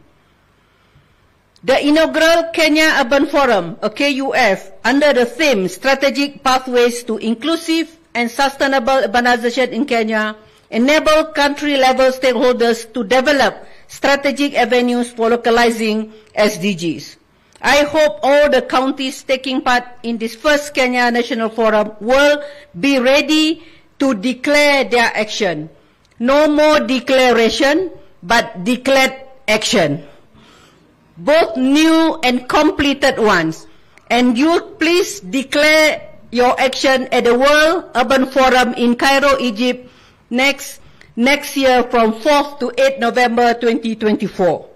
The inaugural Kenya Urban Forum, a KUF, under the theme Strategic Pathways to Inclusive and Sustainable Urbanization in Kenya, enable country-level stakeholders to develop strategic avenues for localizing SDGs. I hope all the counties taking part in this first Kenya National Forum will be ready to declare their action. No more declaration, but declared action. Both new and completed ones. And you please declare your action at the World Urban Forum in Cairo, Egypt next year from 4th to 8th November 2024.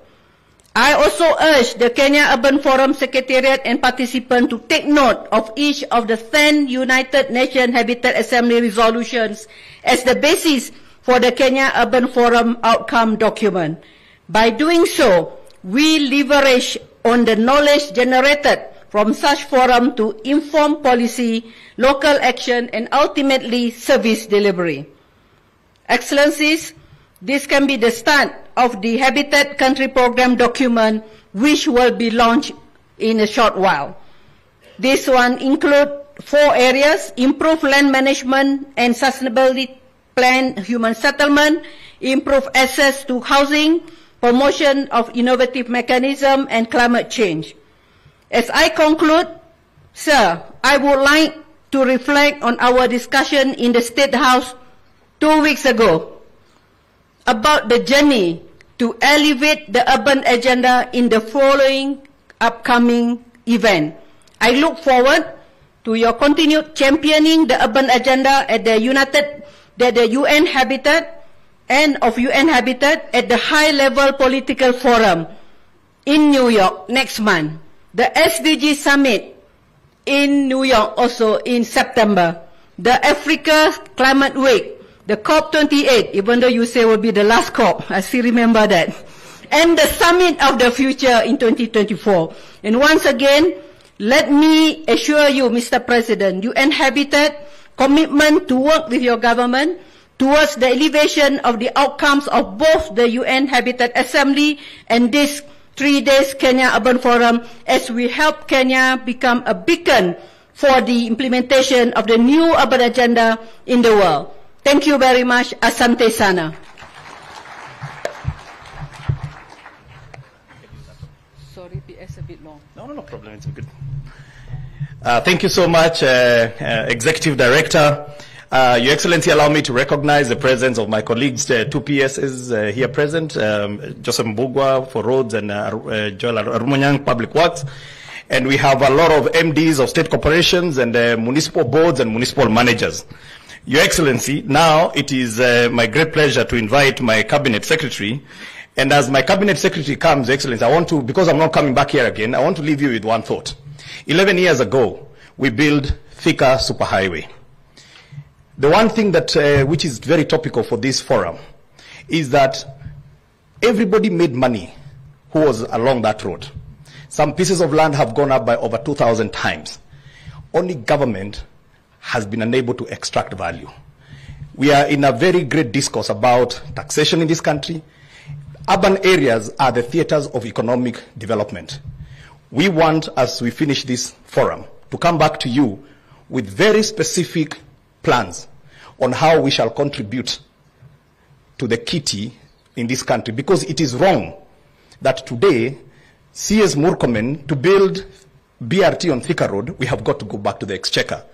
I also urge the Kenya Urban Forum Secretariat and participants to take note of each of the 10 United Nations Habitat Assembly resolutions as the basis for the Kenya Urban Forum outcome document. By doing so, we leverage on the knowledge generated from such forum to inform policy, local action, and ultimately service delivery. Excellencies, this can be the start of the Habitat Country Program document, which will be launched in a short while. This one includes 4 areas: improve land management and sustainability plan human settlement, improve access to housing, promotion of innovative mechanism, and climate change. As I conclude, sir, I would like to reflect on our discussion in the State House 2 weeks ago about the journey to elevate the urban agenda in the following upcoming event. I look forward to your continued championing the urban agenda at the UN Habitat and of UN Habitat at the high-level political forum in New York next month. The SDG Summit in New York also in September. The Africa Climate Week, the COP28, even though you say will be the last COP, I still remember that. And the Summit of the Future in 2024. And once again, let me assure you, Mr. President, UN Habitat commitment to work with your government towards the elevation of the outcomes of both the UN Habitat Assembly and this 3 days Kenya Urban Forum, as we help Kenya become a beacon for the implementation of the new urban agenda in the world. Thank you very much. Asante sana. Sorry, PS a bit long. No problem. It's good. Thank you so much, Executive Director. Your Excellency, allow me to recognize the presence of my colleagues, 2 PSs here present, Joseph Mbugwa for Roads and Joel Arumanyang, Public Works. And we have a lot of MDs of state corporations and municipal boards and municipal managers. Your Excellency, now it is my great pleasure to invite my Cabinet Secretary. And as my Cabinet Secretary comes, Your Excellency, I want to, because I'm not coming back here again, I want to leave you with one thought. 11 years ago, we built Thika Superhighway. The one thing that, which is very topical for this forum, is that everybody made money who was along that road. Some pieces of land have gone up by over 2,000 times. Only government has been unable to extract value. We are in a very great discourse about taxation in this country. Urban areas are the theaters of economic development. We want, as we finish this forum, to come back to you with very specific plans on how we shall contribute to the kitty in this country, because it is wrong that today, CS Murkomen, to build BRT on Thika Road, we have got to go back to the exchequer.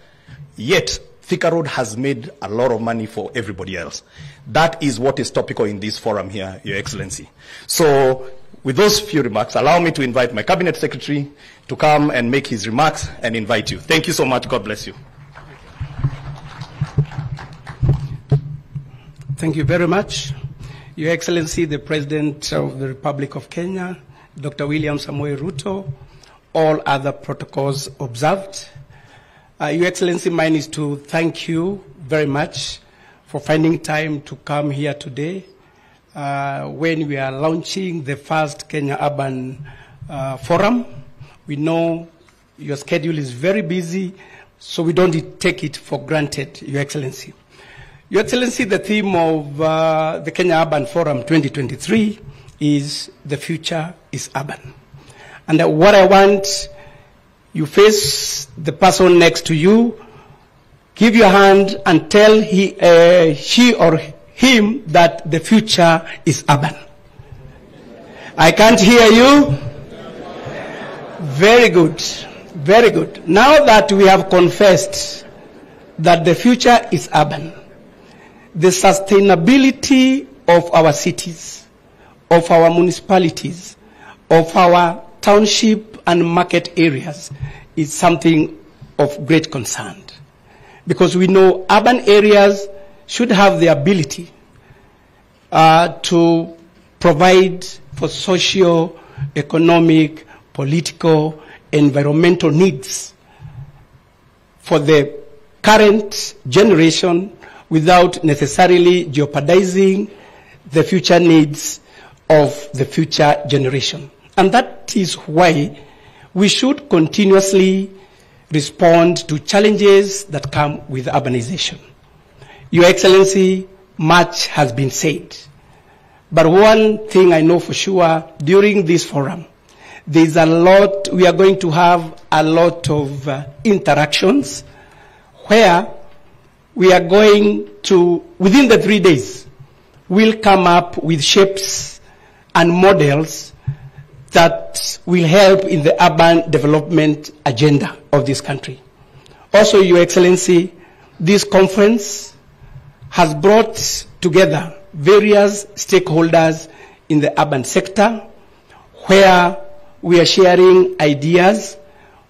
Yet, Thika Road has made a lot of money for everybody else. That is what is topical in this forum here, Your Excellency. So, with those few remarks, allow me to invite my Cabinet Secretary to come and make his remarks and invite you. Thank you so much. God bless you. Thank you very much. Your Excellency, the President of the Republic of Kenya, Dr. William Samoei Ruto, all other protocols observed. Your Excellency, mine is to thank you very much for finding time to come here today when we are launching the first Kenya Urban Forum. We know your schedule is very busy, so we don't take it for granted, Your Excellency. Your Excellency, the theme of the Kenya Urban Forum 2023 is "The Future is Urban." And what I want, you face the person next to you, give your hand and tell she or him that the future is urban. I can't hear you. Very good. Very good. Now that we have confessed that the future is urban, the sustainability of our cities, of our municipalities, of our township and market areas is something of great concern. Because we know urban areas should have the ability to provide for socio, economic, political, environmental needs for the current generation without necessarily jeopardizing the future needs of the future generation. And that is why we should continuously respond to challenges that come with urbanization. Your Excellency, much has been said. But one thing I know for sure, during this forum, there's a lot, we are going to have a lot of interactions where we are going to, within the 3 days, we'll come up with shapes and models that will help in the urban development agenda of this country. Also, Your Excellency, this conference has brought together various stakeholders in the urban sector, where we are sharing ideas,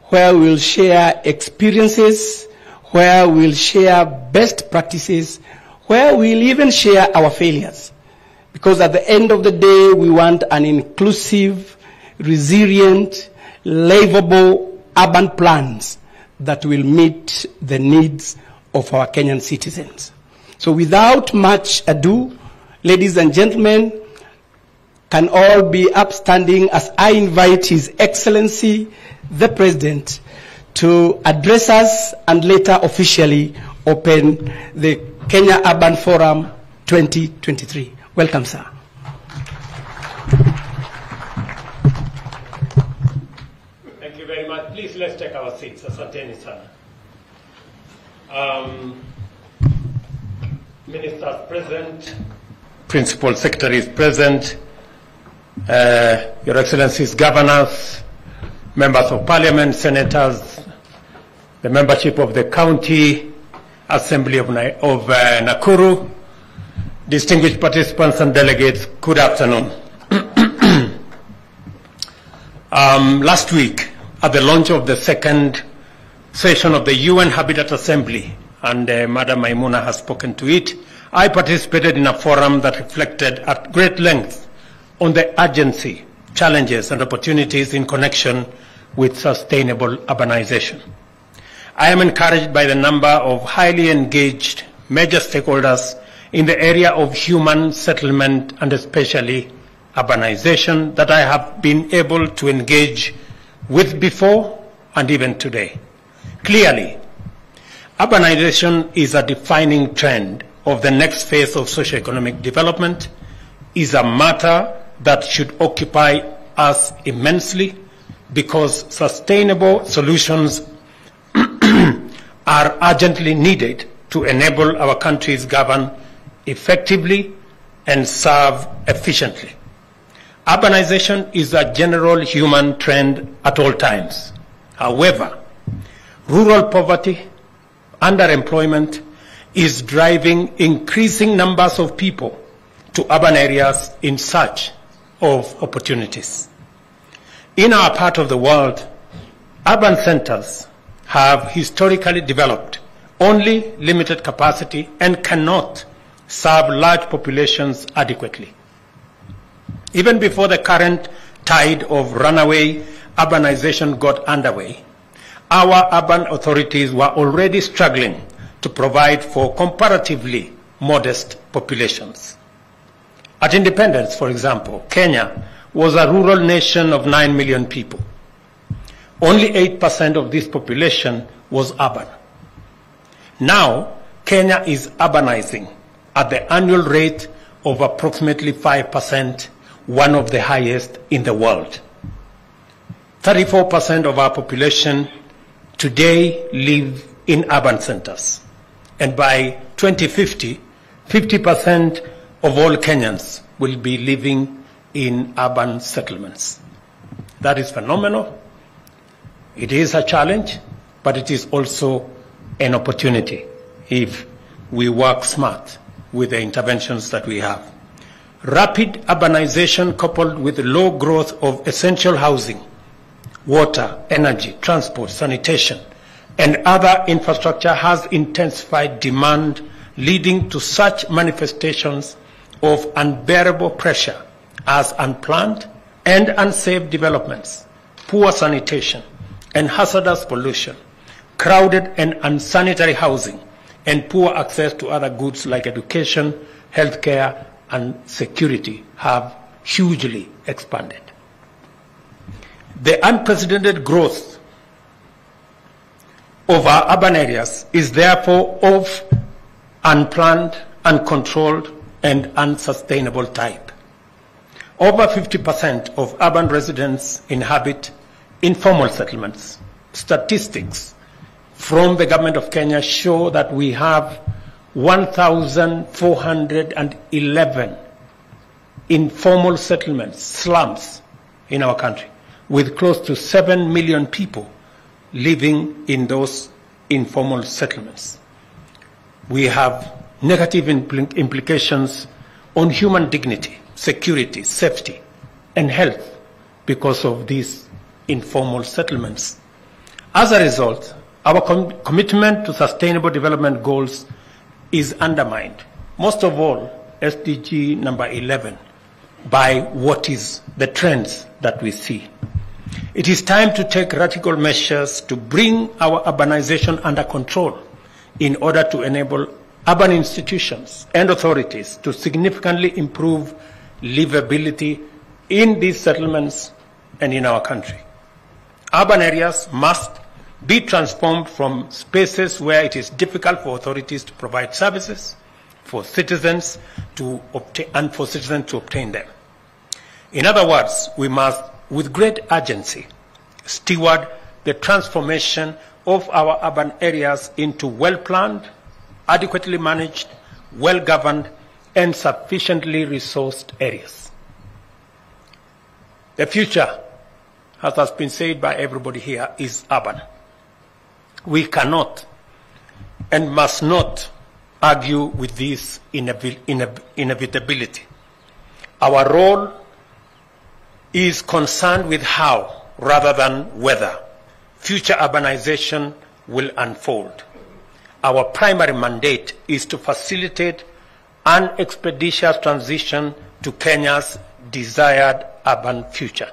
where we'll share experiences, where we'll share best practices, where we'll even share our failures. Because at the end of the day, we want an inclusive, resilient, livable urban plans that will meet the needs of our Kenyan citizens. So without much ado, ladies and gentlemen, can all be upstanding as I invite His Excellency, the President, to address us and later officially open the Kenya Urban Forum 2023. Welcome, sir. Thank you very much. Please, let's take our seats. Asanteni sana. Ministers present, Principal Secretaries present, Your Excellencies, Governors, Members of Parliament, Senators, the membership of the County Assembly of Nakuru, distinguished participants and delegates, good afternoon. Last week, at the launch of the second session of the UN Habitat Assembly and Madam Maimuna has spoken to it. I participated in a forum that reflected at great length on the urgency, challenges, and opportunities in connection with sustainable urbanization. I am encouraged by the number of highly engaged major stakeholders in the area of human settlement and especially urbanization that I have been able to engage with before and even today. Clearly, urbanization is a defining trend of the next phase of socioeconomic development, is a matter that should occupy us immensely because sustainable solutions are urgently needed to enable our countries govern effectively and serve efficiently. Urbanization is a general human trend at all times. However, rural poverty, underemployment is driving increasing numbers of people to urban areas in search of opportunities. In our part of the world, urban centers have historically developed only limited capacity and cannot serve large populations adequately. Even before the current tide of runaway urbanization got underway, our urban authorities were already struggling to provide for comparatively modest populations. At independence, for example, Kenya was a rural nation of 9 million people. Only 8% of this population was urban. Now, Kenya is urbanizing at the annual rate of approximately 5%, one of the highest in the world. 34% of our population today live in urban centers. And by 2050, 50% of all Kenyans will be living in urban settlements. That is phenomenal. It is a challenge, but it is also an opportunity if we work smart with the interventions that we have. Rapid urbanization coupled with low growth of essential housing, water, energy, transport, sanitation, and other infrastructure has intensified demand, leading to such manifestations of unbearable pressure as unplanned and unsafe developments, poor sanitation, and hazardous pollution, crowded and unsanitary housing, and poor access to other goods like education, healthcare, and security have hugely expanded. The unprecedented growth of our urban areas is therefore of unplanned, uncontrolled, and unsustainable type. Over 50% of urban residents inhabit informal settlements. Statistics from the government of Kenya show that we have 1,411 informal settlements, slums in our country, with close to 7 million people living in those informal settlements. We have negative implications on human dignity, security, safety, and health because of these informal settlements. As a result, our commitment to sustainable development goals is undermined, most of all SDG number 11, by what is the trends that we see. It is time to take radical measures to bring our urbanization under control in order to enable urban institutions and authorities to significantly improve livability in these settlements and in our country. Urban areas must be transformed from spaces where it is difficult for authorities to provide services for citizens to obtain them. In other words, we must, with great urgency, steward the transformation of our urban areas into well-planned, adequately managed, well-governed, and sufficiently resourced areas. The future, as has been said by everybody here, is urban. We cannot and must not argue with this inevitability. Our role is concerned with how, rather than whether, future urbanization will unfold. our primary mandate is to facilitate an expeditious transition to Kenya's desired urban future.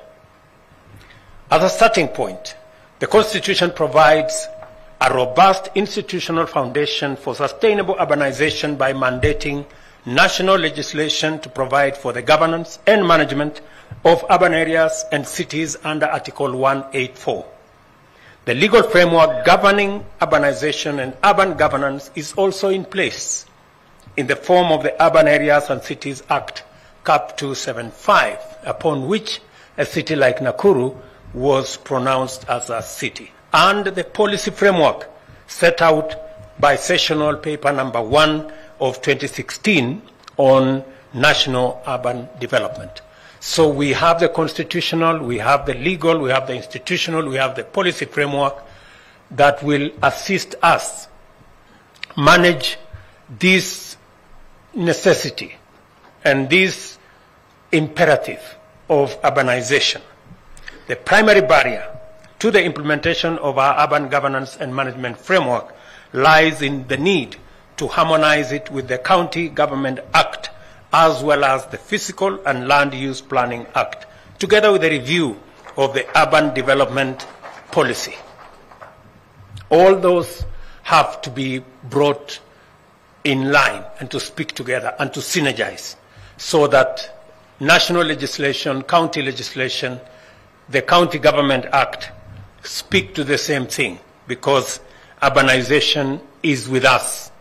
As a starting point, the Constitution provides a robust institutional foundation for sustainable urbanization by mandating national legislation to provide for the governance and management of urban areas and cities under Article 184. The legal framework governing urbanization and urban governance is also in place in the form of the Urban Areas and Cities Act, Cap 275, upon which a city like Nakuru was pronounced as a city, and the policy framework set out by Sessional Paper Number 1 of 2016 on national urban development. So we have the constitutional, we have the legal, we have the institutional, we have the policy framework that will assist us manage this necessity and this imperative of urbanization. The primary barrier to the implementation of our urban governance and management framework lies in the need to harmonize it with the County Government Act, as well as the Physical and Land Use Planning Act, together with a review of the urban development policy. All those have to be brought in line and to speak together and to synergize so that national legislation, county legislation, the County Government Act speak to the same thing, because urbanization is with us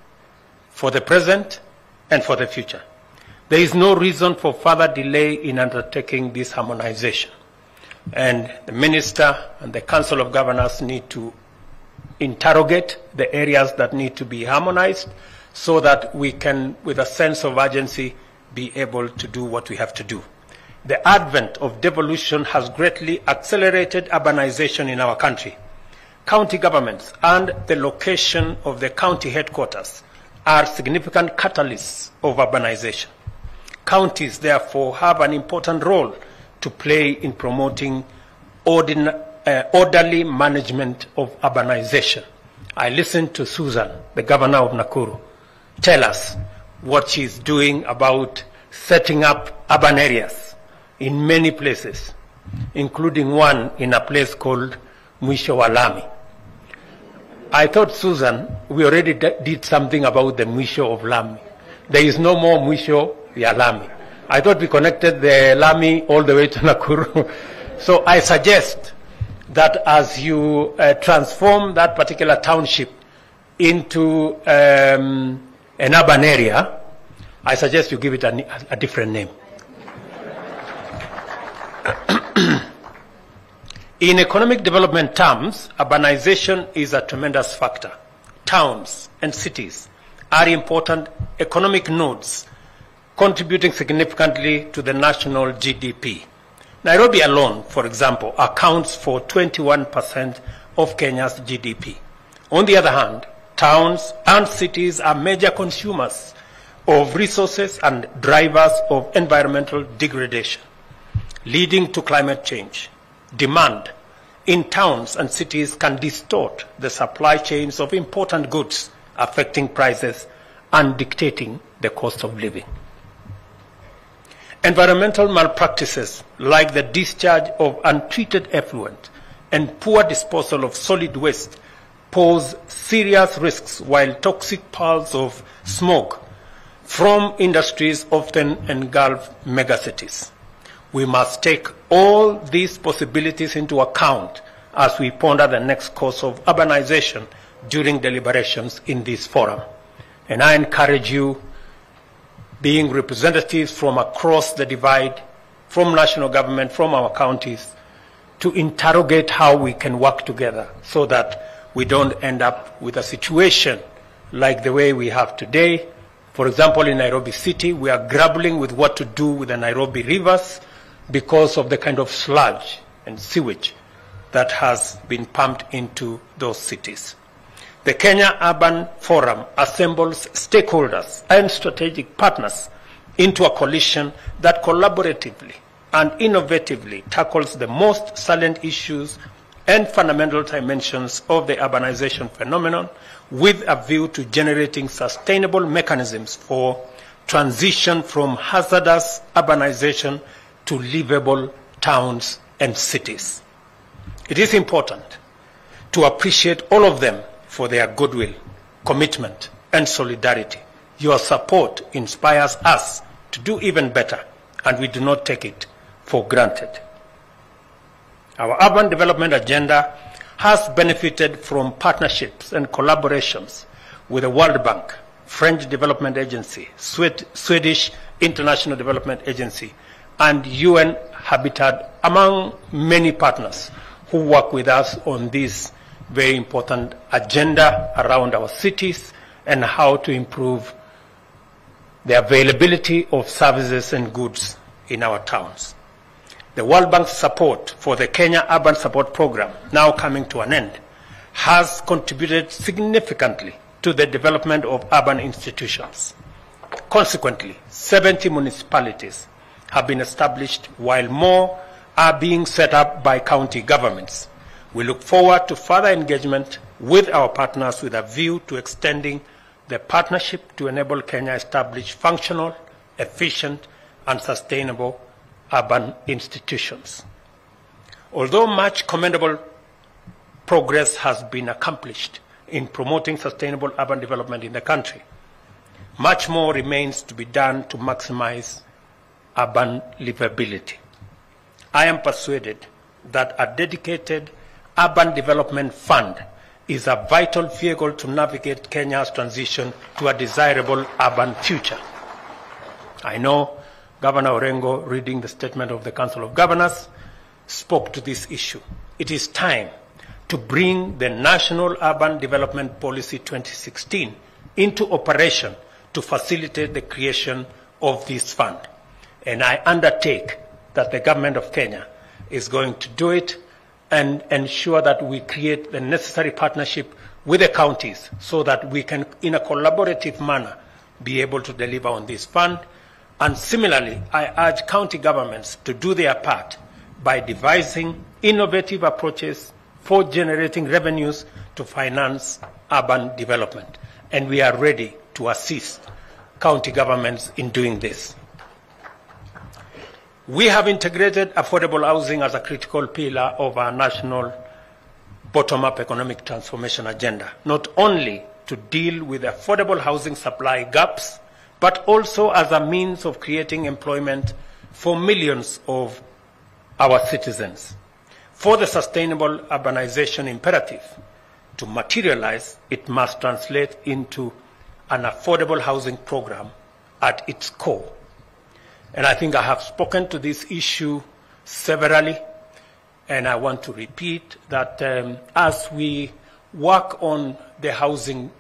for the present and for the future. There is no reason for further delay in undertaking this harmonization. And the Minister and the Council of Governors need to interrogate the areas that need to be harmonized so that we can, with a sense of urgency, be able to do what we have to do. The advent of devolution has greatly accelerated urbanization in our country. County governments and the location of the county headquarters are significant catalysts of urbanization. Counties, therefore, have an important role to play in promoting orderly management of urbanization. I listened to Susan, the governor of Nakuru, tell us what she's doing about setting up urban areas in many places, including one in a place called Mwisho wa Lami. I thought, Susan, we already did something about the Mwisho of Lami. There is no more Mwisho ya Lami. I thought we connected the Lami all the way to Nakuru. So I suggest that as you transform that particular township into an urban area, I suggest you give it a different name. In economic development terms, urbanization is a tremendous factor. Towns and cities are important economic nodes, contributing significantly to the national GDP. Nairobi alone, for example, accounts for 21% of Kenya's GDP. On the other hand, towns and cities are major consumers of resources and drivers of environmental degradation, leading to climate change. Demand in towns and cities can distort the supply chains of important goods, affecting prices and dictating the cost of living. Environmental malpractices like the discharge of untreated effluent and poor disposal of solid waste pose serious risks, while toxic pearls of smoke from industries often engulf megacities. We must take all these possibilities into account as we ponder the next course of urbanization during deliberations in this forum. And I encourage you, being representatives from across the divide, from national government, from our counties, to interrogate how we can work together so that we don't end up with a situation like the way we have today. For example, in Nairobi City, we are grappling with what to do with the Nairobi rivers because of the kind of sludge and sewage that has been pumped into those cities. The Kenya Urban Forum assembles stakeholders and strategic partners into a coalition that collaboratively and innovatively tackles the most salient issues and fundamental dimensions of the urbanization phenomenon with a view to generating sustainable mechanisms for transition from hazardous urbanization to livable towns and cities. It is important to appreciate all of them for their goodwill, commitment, and solidarity. Your support inspires us to do even better, and we do not take it for granted. Our urban development agenda has benefited from partnerships and collaborations with the World Bank, French Development Agency, Swedish International Development Agency, and UN Habitat, among many partners who work with us on this very important agenda around our cities and how to improve the availability of services and goods in our towns. The World Bank's support for the Kenya Urban Support Program, now coming to an end, has contributed significantly to the development of urban institutions. Consequently, 70 municipalities have been established, while more are being set up by county governments. We look forward to further engagement with our partners with a view to extending the partnership to enable Kenya establish functional, efficient, and sustainable urban institutions. Although much commendable progress has been accomplished in promoting sustainable urban development in the country, much more remains to be done to maximize urban livability. I am persuaded that a dedicated urban development fund is a vital vehicle to navigate Kenya's transition to a desirable urban future. I know Governor Orengo, reading the statement of the Council of Governors, spoke to this issue. It is time to bring the National Urban Development Policy 2016 into operation to facilitate the creation of this fund. And I undertake that the government of Kenya is going to do it and ensure that we create the necessary partnership with the counties so that we can, in a collaborative manner, be able to deliver on this fund. And similarly, I urge county governments to do their part by devising innovative approaches for generating revenues to finance urban development. And we are ready to assist county governments in doing this. We have integrated affordable housing as a critical pillar of our national bottom-up economic transformation agenda, not only to deal with affordable housing supply gaps, but also as a means of creating employment for millions of our citizens. For the sustainable urbanization imperative to materialize, it must translate into an affordable housing program at its core. And I think I have spoken to this issue severally, and I want to repeat that as we work on the housing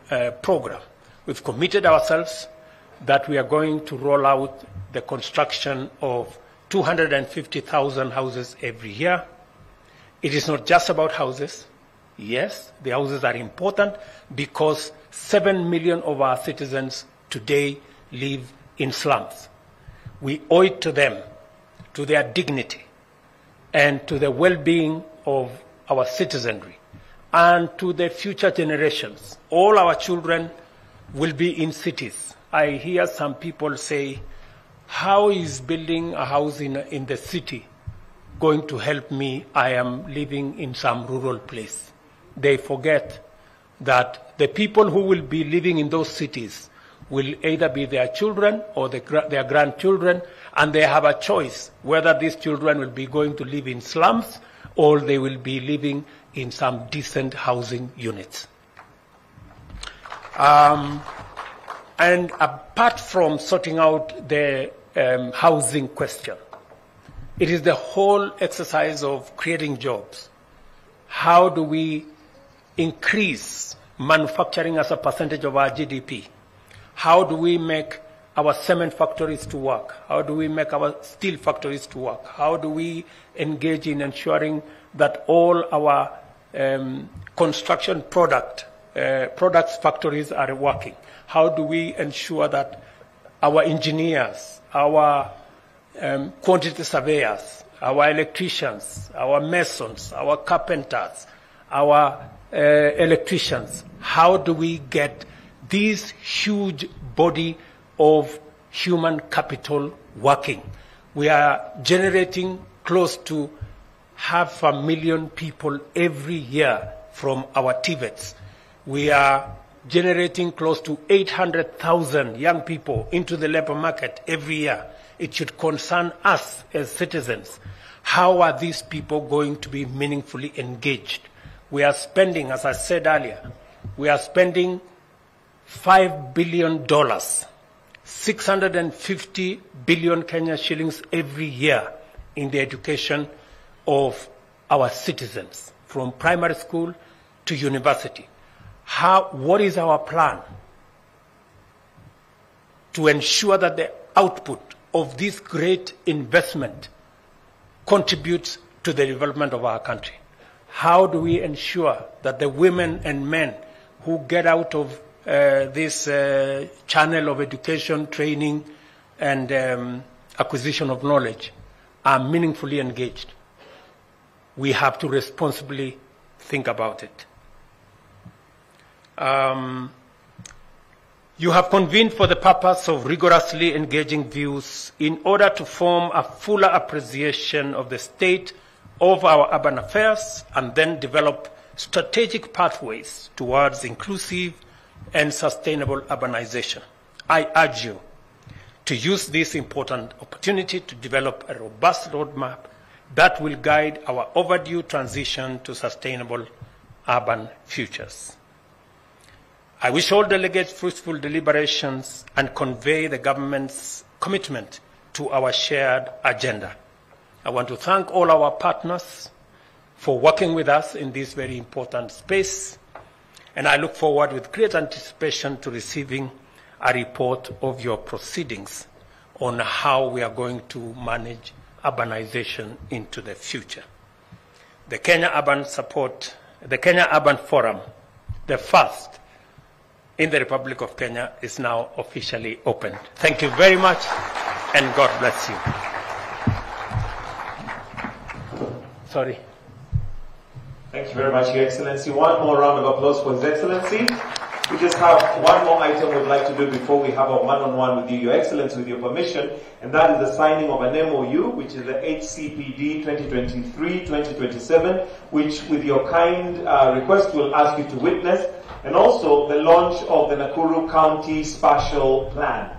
program, we've committed ourselves that we are going to roll out the construction of 250,000 houses every year. It is not just about houses. Yes, the houses are important because 7 million of our citizens today live in slums. We owe it to them, to their dignity, and to the well-being of our citizenry, and to the future generations. All our children will be in cities. I hear some people say, how is building a house in the city going to help me? I am living in some rural place. They forget that the people who will be living in those cities will either be their children or their grandchildren, and they have a choice whether these children will be going to live in slums or they will be living in some decent housing units. And apart from sorting out the housing question, it is the whole exercise of creating jobs. How do we increase manufacturing as a percentage of our GDP? How do we make our cement factories to work? How do we make our steel factories to work? How do we engage in ensuring that all our construction products factories are working? How do we ensure that our engineers, our quantity surveyors, our electricians, our masons, our carpenters, our electricians? How do we get this huge body of human capital working? We are generating close to 500,000 people every year from our TVETs. We are generating close to 800,000 young people into the labor market every year. It should concern us as citizens. How are these people going to be meaningfully engaged? We are spending, as I said earlier, we are spending $5 billion, 650 billion Kenya shillings every year in the education of our citizens, from primary school to university. What is our plan to ensure that the output of this great investment contributes to the development of our country? How do we ensure that the women and men who get out of this channel of education, training, and acquisition of knowledge are meaningfully engaged? We have to responsibly think about it. You have convened for the purpose of rigorously engaging views in order to form a fuller appreciation of the state of our urban affairs and then develop strategic pathways towards inclusive and sustainable urbanization. I urge you to use this important opportunity to develop a robust roadmap that will guide our overdue transition to sustainable urban futures. I wish all delegates fruitful deliberations and convey the government's commitment to our shared agenda. I want to thank all our partners for working with us in this very important space, and I look forward with great anticipation to receiving a report of your proceedings on how we are going to manage urbanization into the future. The Kenya Urban Forum, the first in the Republic of Kenya, is now officially opened. Thank you very much, and God bless you. Sorry. Thank you very much, Your Excellency. One more round of applause for His Excellency. We just have one more item we'd like to do before we have a one-on-one with you, Your Excellency, with your permission, and that is the signing of an MOU, which is the HCPD 2023-2027, which, with your kind request, we'll ask you to witness, and also the launch of the Nakuru County Spatial Plan.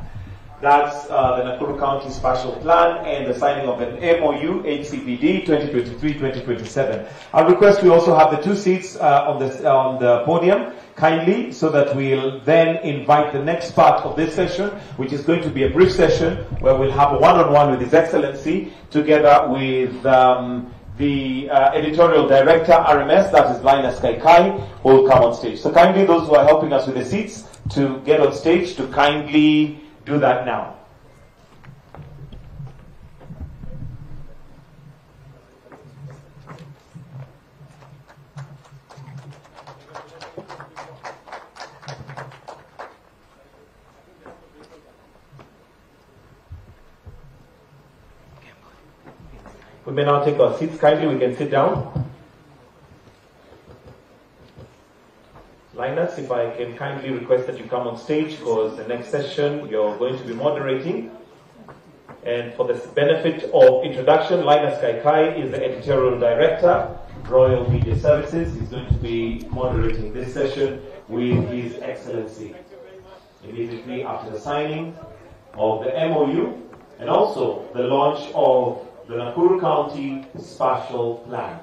That's the Nakuru County Spatial Plan and the signing of an MOU, HCPD 2023-2027. I'll request we also have the two seats on the podium, kindly, so that we'll then invite the next part of this session, which is going to be a brief session where we'll have a one-on-one with His Excellency, together with the editorial director, RMS, that is Linus Kaikai, who will come on stage. So kindly, those who are helping us with the seats to get on stage, to kindly do that now. We may now take our seats. Kindly, we can sit down. Linus, if I can kindly request that you come on stage, because the next session you're going to be moderating. And for the benefit of introduction, Linus Kaikai is the editorial director, Royal Media Services. He's going to be moderating this session with His Excellency immediately after the signing of the MOU and also the launch of the Nakuru County Spatial Plan.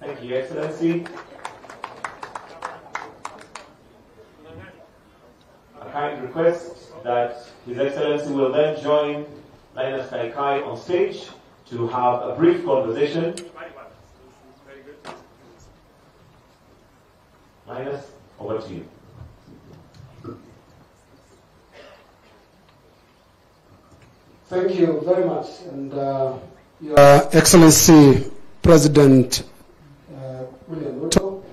Thank you, Your Excellency. request that His Excellency will then join Linus Kaikai on stage to have a brief conversation. Linus, over to you. Thank you very much. And Your Excellency President William Ruto,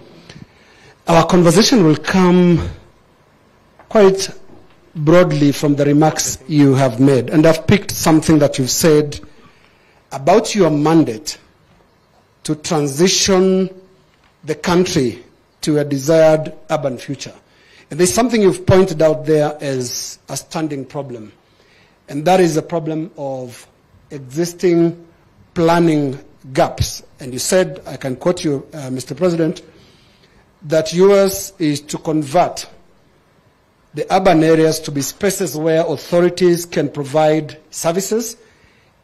our conversation will come quite broadly from the remarks you have made. And I've picked something that you've said about your mandate to transition the country to a desired urban future. And there's something you've pointed out there as a standing problem. And that is the problem of existing planning gaps. And you said, I can quote you, Mr. President, that yours is to convert the urban areas to be spaces where authorities can provide services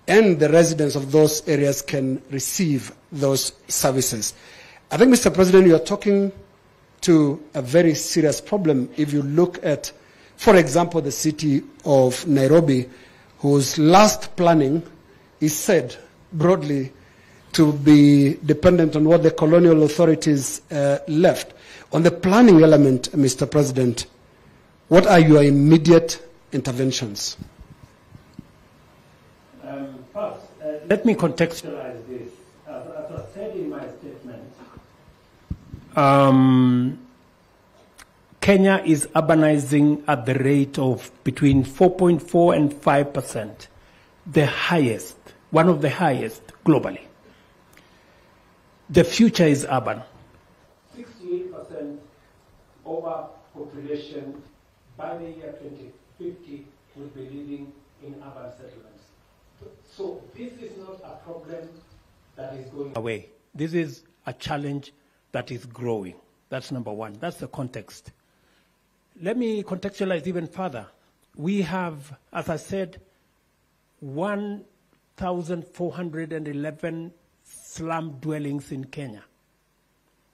and the residents of those areas can receive those services. I think, Mr. President, you are talking to a very serious problem if you look at, for example, the city of Nairobi, whose last planning is said broadly to be dependent on what the colonial authorities left. On the planning element, Mr. President, what are your immediate interventions? First, let me contextualize this. As I said in my statement, Kenya is urbanizing at the rate of between 4.4 and 5%, the highest, one of the highest globally. The future is urban. 68% overpopulation by the year 2050 will be living in urban settlements. So this is not a problem that is going away. This is a challenge that is growing. That's number one. That's the context. Let me contextualize even further. We have, as I said, 1,411 slum dwellings in Kenya,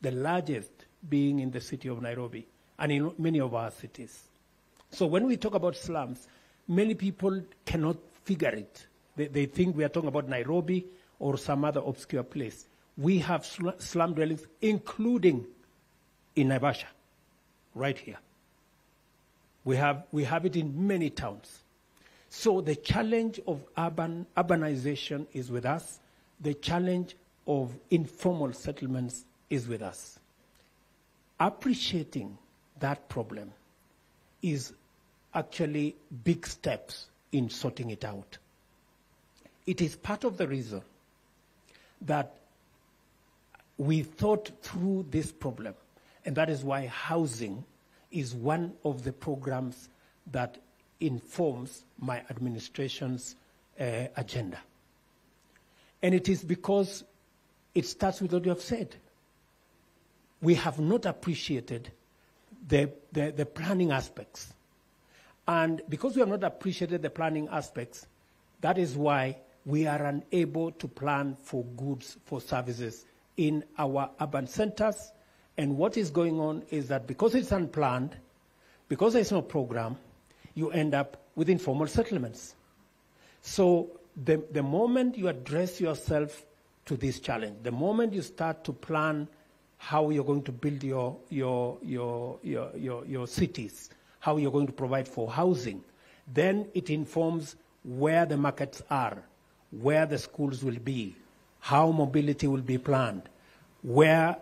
the largest being in the city of Nairobi and in many of our cities. So when we talk about slums, many people cannot figure it. They think we are talking about Nairobi or some other obscure place. We have slum dwellings, including in Naivasha, right here. We have it in many towns. So the challenge of urbanization is with us. The challenge of informal settlements is with us. Appreciating that problem is actually big steps in sorting it out. It is part of the reason that we thought through this problem, and that is why housing is one of the programs that informs my administration's agenda. And it is because it starts with what you have said. We have not appreciated the planning aspects. And because we have not appreciated the planning aspects, that is why we are unable to plan for goods, for services in our urban centers. And what is going on is that because it's unplanned, because there's no program, you end up with informal settlements. So the moment you address yourself to this challenge, the moment you start to plan how you're going to build your cities, how you're going to provide for housing, then it informs where the markets are, where the schools will be, how mobility will be planned, where,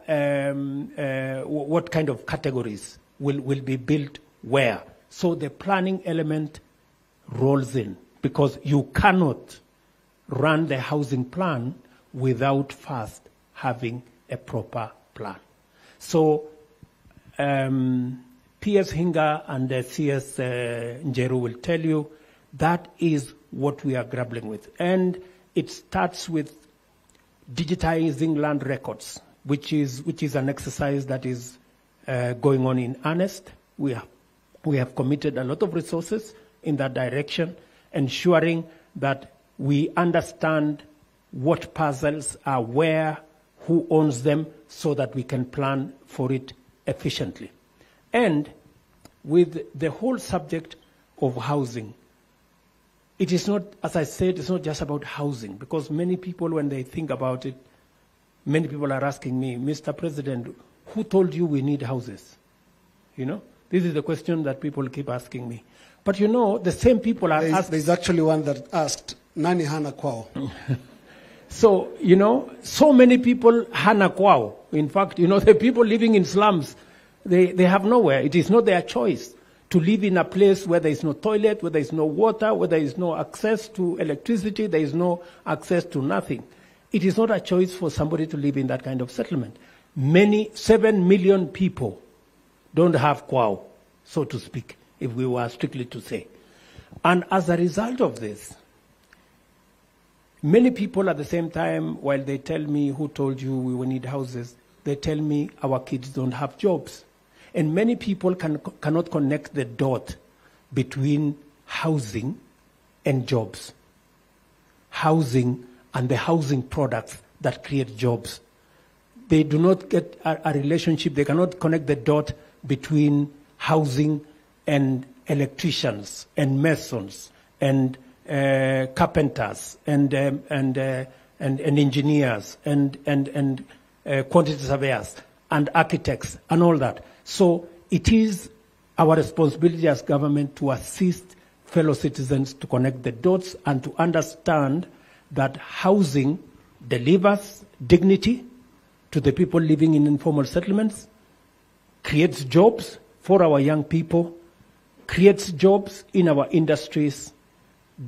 what kind of categories will be built where. So the planning element rolls in, because you cannot run the housing plan without first having a proper plan. So PS Hinga and CS Njeru will tell you that is what we are grappling with. And it starts with digitizing land records, which is an exercise that is going on in earnest. We have committed a lot of resources in that direction, ensuring that we understand what parcels are where, who owns them, so that we can plan for it efficiently. And with the whole subject of housing. It is not, as I said, it's not just about housing, because many people, when they think about it, many people are asking me, Mr. President, who told you we need houses? You know, this is the question that people keep asking me. But you know, the same people are asking. There's actually one that asked, Nani hana kwao? So, you know, so many people hana kwao. In fact, you know, the people living in slums, they have nowhere. It is not their choice to live in a place where there is no toilet, where there is no water, where there is no access to electricity, there is no access to nothing. It is not a choice for somebody to live in that kind of settlement. 7 million people don't have kwao, so to speak, if we were strictly to say. And as a result of this, many people at the same time, while they tell me, who told you we will need houses, they tell me our kids don't have jobs. And many people cannot connect the dot between housing and jobs. Housing and the housing products that create jobs. They do not get a relationship, they cannot connect the dot between housing and electricians and masons and carpenters and engineers and quantity surveyors and architects and all that. So it is our responsibility as government to assist fellow citizens to connect the dots and to understand that housing delivers dignity to the people living in informal settlements, creates jobs for our young people, creates jobs in our industries,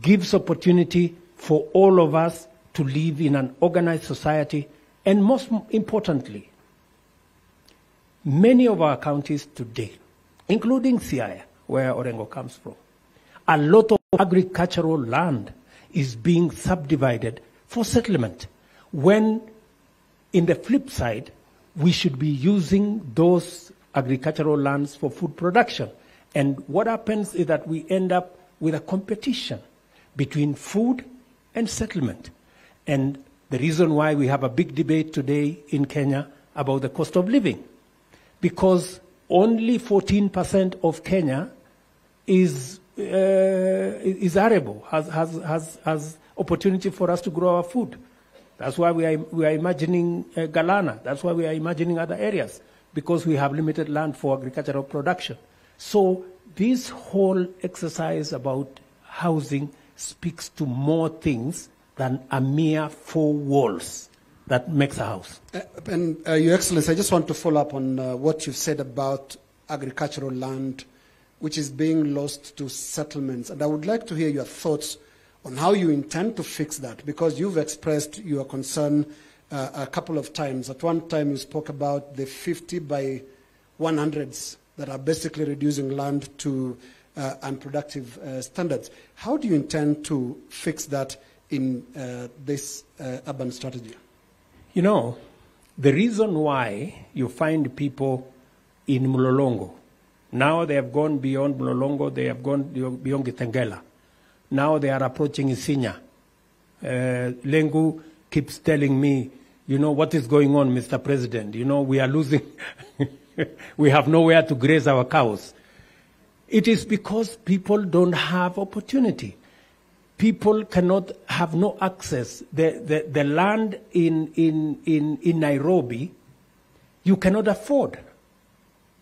gives opportunity for all of us to live in an organized society, and most importantly, many of our counties today, including Siaya, where Orengo comes from, a lot of agricultural land is being subdivided for settlement, when in the flip side, we should be using those agricultural lands for food production. And what happens is that we end up with a competition between food and settlement. And the reason why we have a big debate today in Kenya about the cost of living, because only 14% of Kenya is arable, has opportunity for us to grow our food. That's why we are imagining Galana. That's why we are imagining other areas, because we have limited land for agricultural production. So this whole exercise about housing speaks to more things than a mere 4 walls that makes a house. Your Excellency, I just want to follow up on what you've said about agricultural land, which is being lost to settlements. And I would like to hear your thoughts on how you intend to fix that, because you've expressed your concern a couple of times. At one time, you spoke about the 50 by 100s that are basically reducing land to unproductive standards. How do you intend to fix that in this urban strategy? You know, the reason why you find people in Mlolongo, now they have gone beyond Mlolongo, they have gone beyond Gitengela. Now they are approaching Isinya. Lengu keeps telling me, you know, what is going on, Mr. President? You know, we are losing, we have nowhere to graze our cows. It is because people don't have opportunity. People cannot have no access. The land in Nairobi, you cannot afford,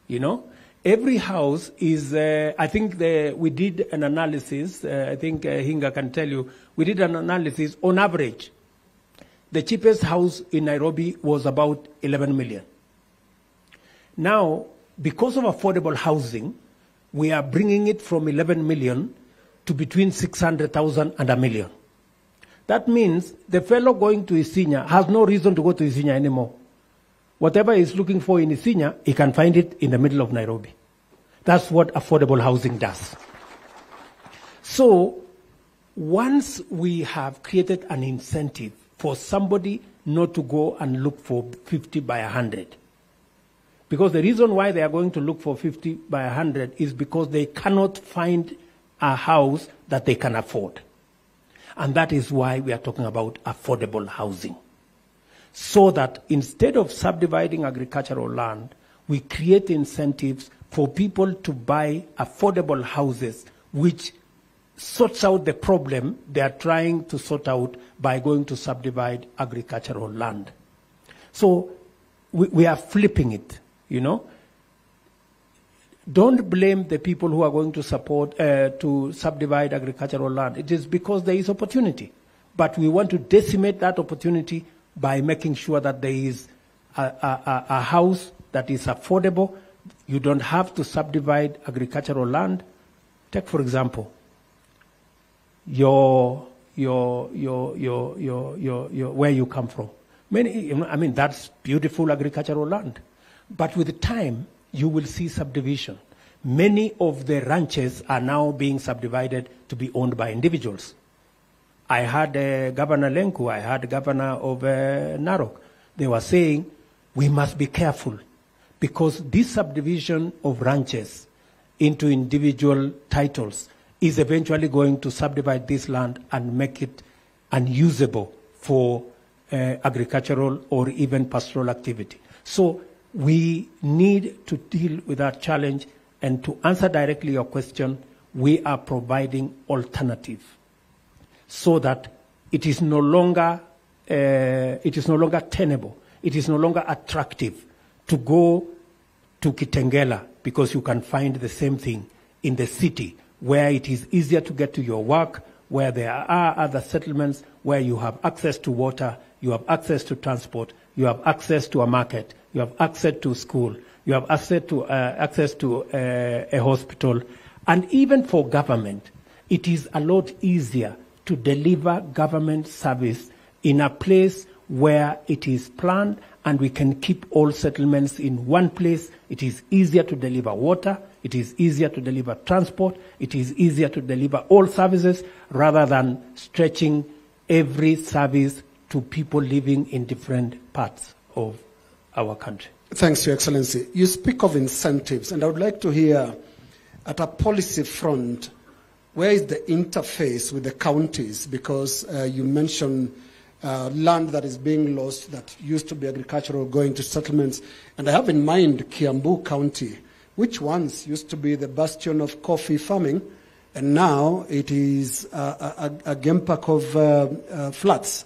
you know. Every house is, I think we did an analysis, I think Hinga can tell you, we did an analysis on average. The cheapest house in Nairobi was about 11 million. Now, because of affordable housing, we are bringing it from 11 million to between 600,000 and $1 million. That means the fellow going to Isinya has no reason to go to Isinya anymore. Whatever he's looking for in Isinya, he can find it in the middle of Nairobi. That's what affordable housing does. So once we have created an incentive for somebody not to go and look for 50 by 100, because the reason why they are going to look for 50 by 100 is because they cannot find a house that they can afford. And that is why we are talking about affordable housing. So that instead of subdividing agricultural land, we create incentives for people to buy affordable houses which sorts out the problem they are trying to sort out by going to subdivide agricultural land. So we are flipping it, you know. Don't blame the people who are going to support, to subdivide agricultural land. It is because there is opportunity. But we want to decimate that opportunity by making sure that there is a house that is affordable. You don't have to subdivide agricultural land. Take, for example, where you come from. That's beautiful agricultural land. But with time, you will see subdivision. Many of the ranches are now being subdivided to be owned by individuals. I had Governor Lenku, I had Governor of Narok. They were saying, we must be careful because this subdivision of ranches into individual titles is eventually going to subdivide this land and make it unusable for agricultural or even pastoral activity. So we need to deal with that challenge, and to answer directly your question, we are providing alternative so that it is no longer tenable, it is no longer attractive to go to Kitengela because you can find the same thing in the city where it is easier to get to your work, where there are other settlements, where you have access to water, you have access to transport, you have access to a market, you have access to school, you have access to a hospital, and even for government, it is a lot easier to deliver government service in a place where it is planned and we can keep all settlements in one place. It is easier to deliver water, it is easier to deliver transport, it is easier to deliver all services rather than stretching every service to people living in different parts of our country. Thanks, Your Excellency. You speak of incentives, and I would like to hear, at a policy front, where is the interface with the counties? Because you mentioned land that is being lost that used to be agricultural going to settlements. And I have in mind Kiambu County, which once used to be the bastion of coffee farming, and now it is a game park of flats.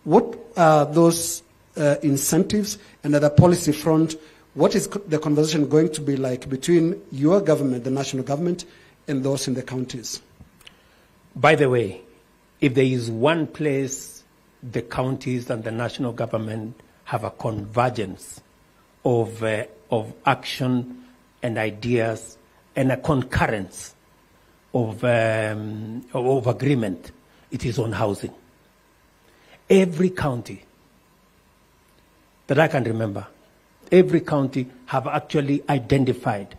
What are those incentives? And at the policy front, what is the conversation going to be like between your government, the national government, and those in the counties? By the way, if there is one place the counties and the national government have a convergence of action and ideas and a concurrence of agreement, it is on housing. Every county that I can remember, every county have actually identified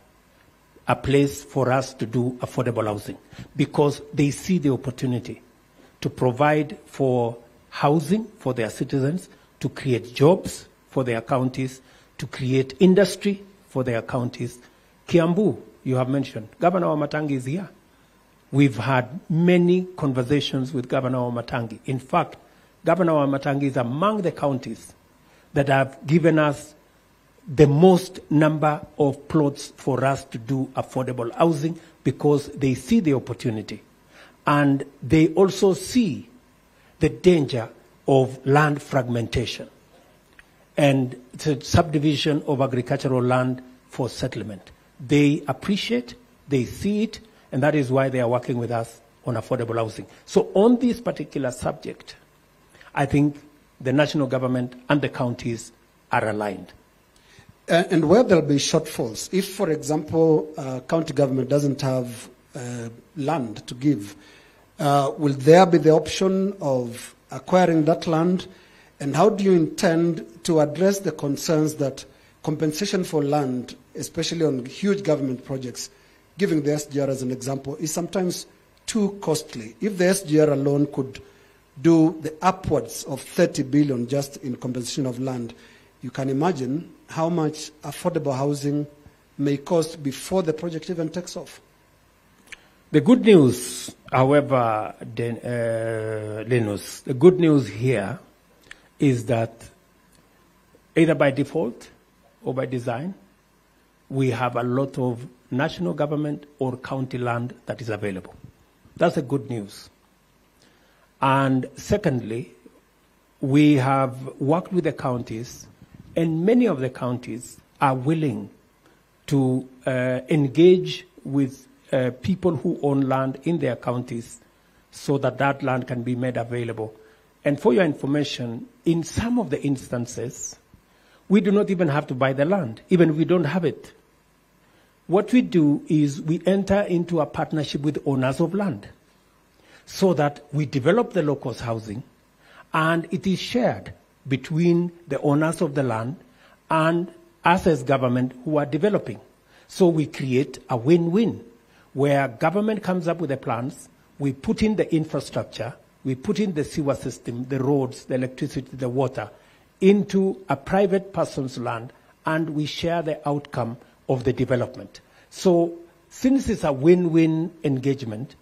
a place for us to do affordable housing because they see the opportunity to provide for housing for their citizens, to create jobs for their counties, to create industry for their counties. Kiambu, you have mentioned, Governor Wamatangi is here. We've had many conversations with Governor Wamatangi. In fact, Governor Wamatangi is among the counties that have given us the most number of plots for us to do affordable housing because they see the opportunity. And they also see the danger of land fragmentation and the subdivision of agricultural land for settlement. They appreciate, they see it, and that is why they are working with us on affordable housing. So on this particular subject, I think the national government and the counties are aligned. And where there will be shortfalls, if, for example, county government doesn't have land to give, will there be the option of acquiring that land? And how do you intend to address the concerns that compensation for land, especially on huge government projects, giving the SGR as an example, is sometimes too costly? If the SGR alone could do the upwards of 30 billion just in compensation of land, you can imagine how much affordable housing may cost before the project even takes off. The good news, however, Linus, the good news here is that either by default or by design, we have a lot of national government or county land that is available. That's the good news. And secondly, we have worked with the counties, and many of the counties are willing to engage with people who own land in their counties so that that land can be made available. And for your information, in some of the instances, we do not even have to buy the land, even if we don't have it. What we do is we enter into a partnership with owners of land so that we develop the locals' housing, and it is shared between the owners of the land and us as government who are developing. So we create a win-win where government comes up with the plans, we put in the infrastructure, we put in the sewer system, the roads, the electricity, the water, into a private person's land, and we share the outcome of the development. So since it's a win-win engagement,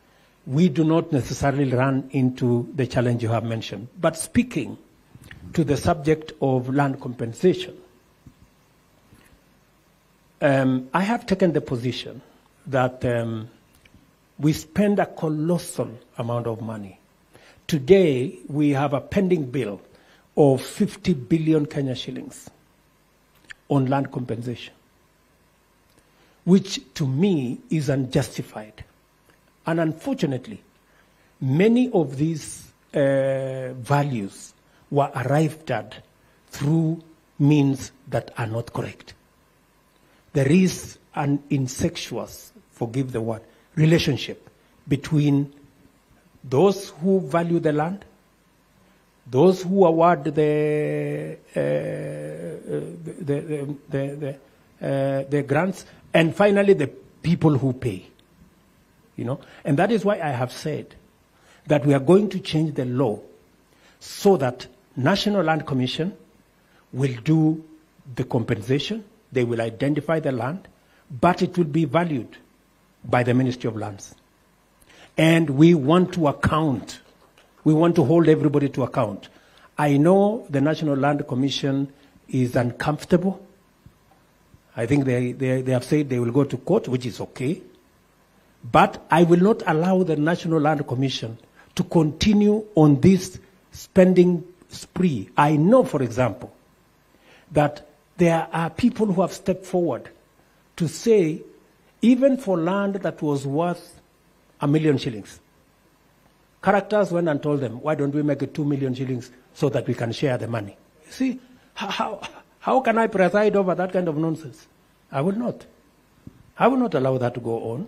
we do not necessarily run into the challenge you have mentioned. But speaking to the subject of land compensation, I have taken the position that we spend a colossal amount of money. Today, we have a pending bill of 50 billion Kenya shillings on land compensation, which to me is unjustified. And unfortunately, many of these values were arrived at through means that are not correct. There is an incestuous, forgive the word, relationship between those who value the land, those who award the grants, and finally the people who pay. You know, and that is why I have said that we are going to change the law so that National Land Commission will do the compensation, they will identify the land, but it will be valued by the Ministry of Lands. And we want to account. We want to hold everybody to account. I know the National Land Commission is uncomfortable. I think they have said they will go to court, which is okay. But I will not allow the National Land Commission to continue on this spending spree. I know, for example, that there are people who have stepped forward to say, even for land that was worth 1 million shillings, characters went and told them, why don't we make it 2 million shillings so that we can share the money? You see, how can I preside over that kind of nonsense? I will not. I will not allow that to go on.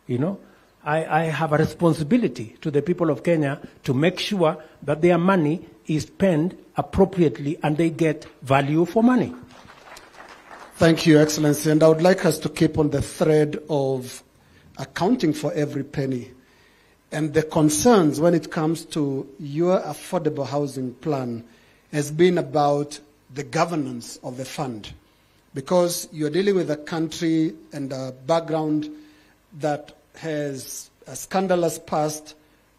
You know, I have a responsibility to the people of Kenya to make sure that their money is spent appropriately and they get value for money. Thank you, Excellency. And I would like us to keep on the thread of accounting for every penny. And the concerns when it comes to your affordable housing plan has been about the governance of the fund. Because you're dealing with a country and a background that has a scandalous past.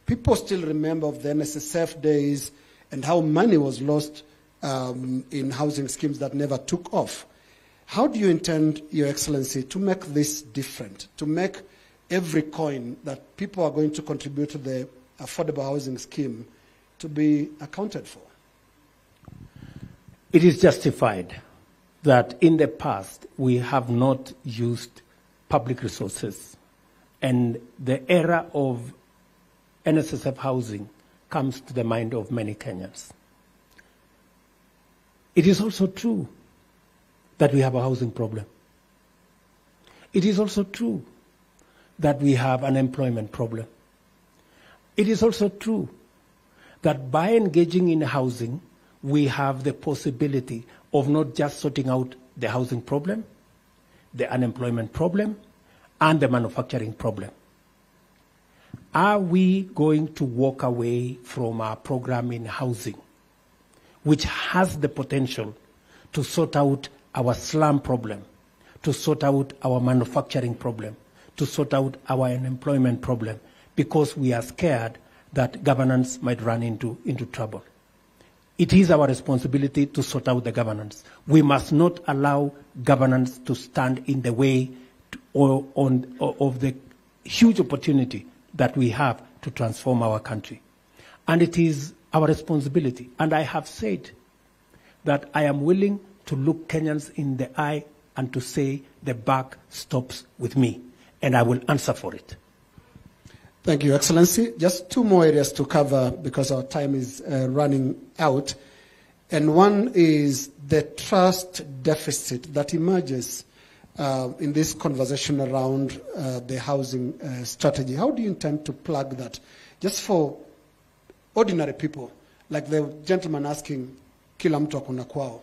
People still remember of the NSSF days and how money was lost in housing schemes that never took off. How do you intend, Your Excellency, to make this different, to make every coin that people are going to contribute to the affordable housing scheme to be accounted for? It is justified that in the past we have not used public resources, and the era of NSSF housing comes to the mind of many Kenyans. It is also true that we have a housing problem. It is also true that we have an employment problem. It is also true that by engaging in housing, we have the possibility of not just sorting out the housing problem, the unemployment problem, and the manufacturing problem. Are we going to walk away from our program in housing, which has the potential to sort out our slum problem, to sort out our manufacturing problem, to sort out our unemployment problem, because we are scared that governance might run into trouble? it is our responsibility to sort out the governance. We must not allow governance to stand in the way of the huge opportunity that we have to transform our country. And it is our responsibility. And I have said that I am willing to look Kenyans in the eye and to say the buck stops with me, and I will answer for it. Thank you, Excellency. Just two more areas to cover because our time is running out. And one is the trust deficit that emerges in this conversation around the housing strategy. How do you intend to plug that? Just for ordinary people, like the gentleman asking, kila mtu akona kwao.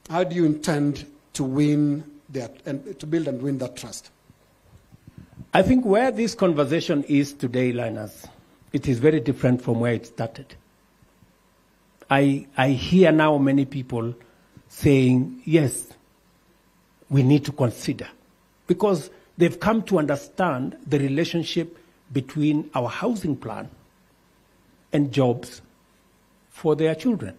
How do you intend to win that and to build and win that trust? I think where this conversation is today, Linus, it is very different from where it started. I hear now many people saying, yes, we need to consider, because they've come to understand the relationship between our housing plan and jobs for their children,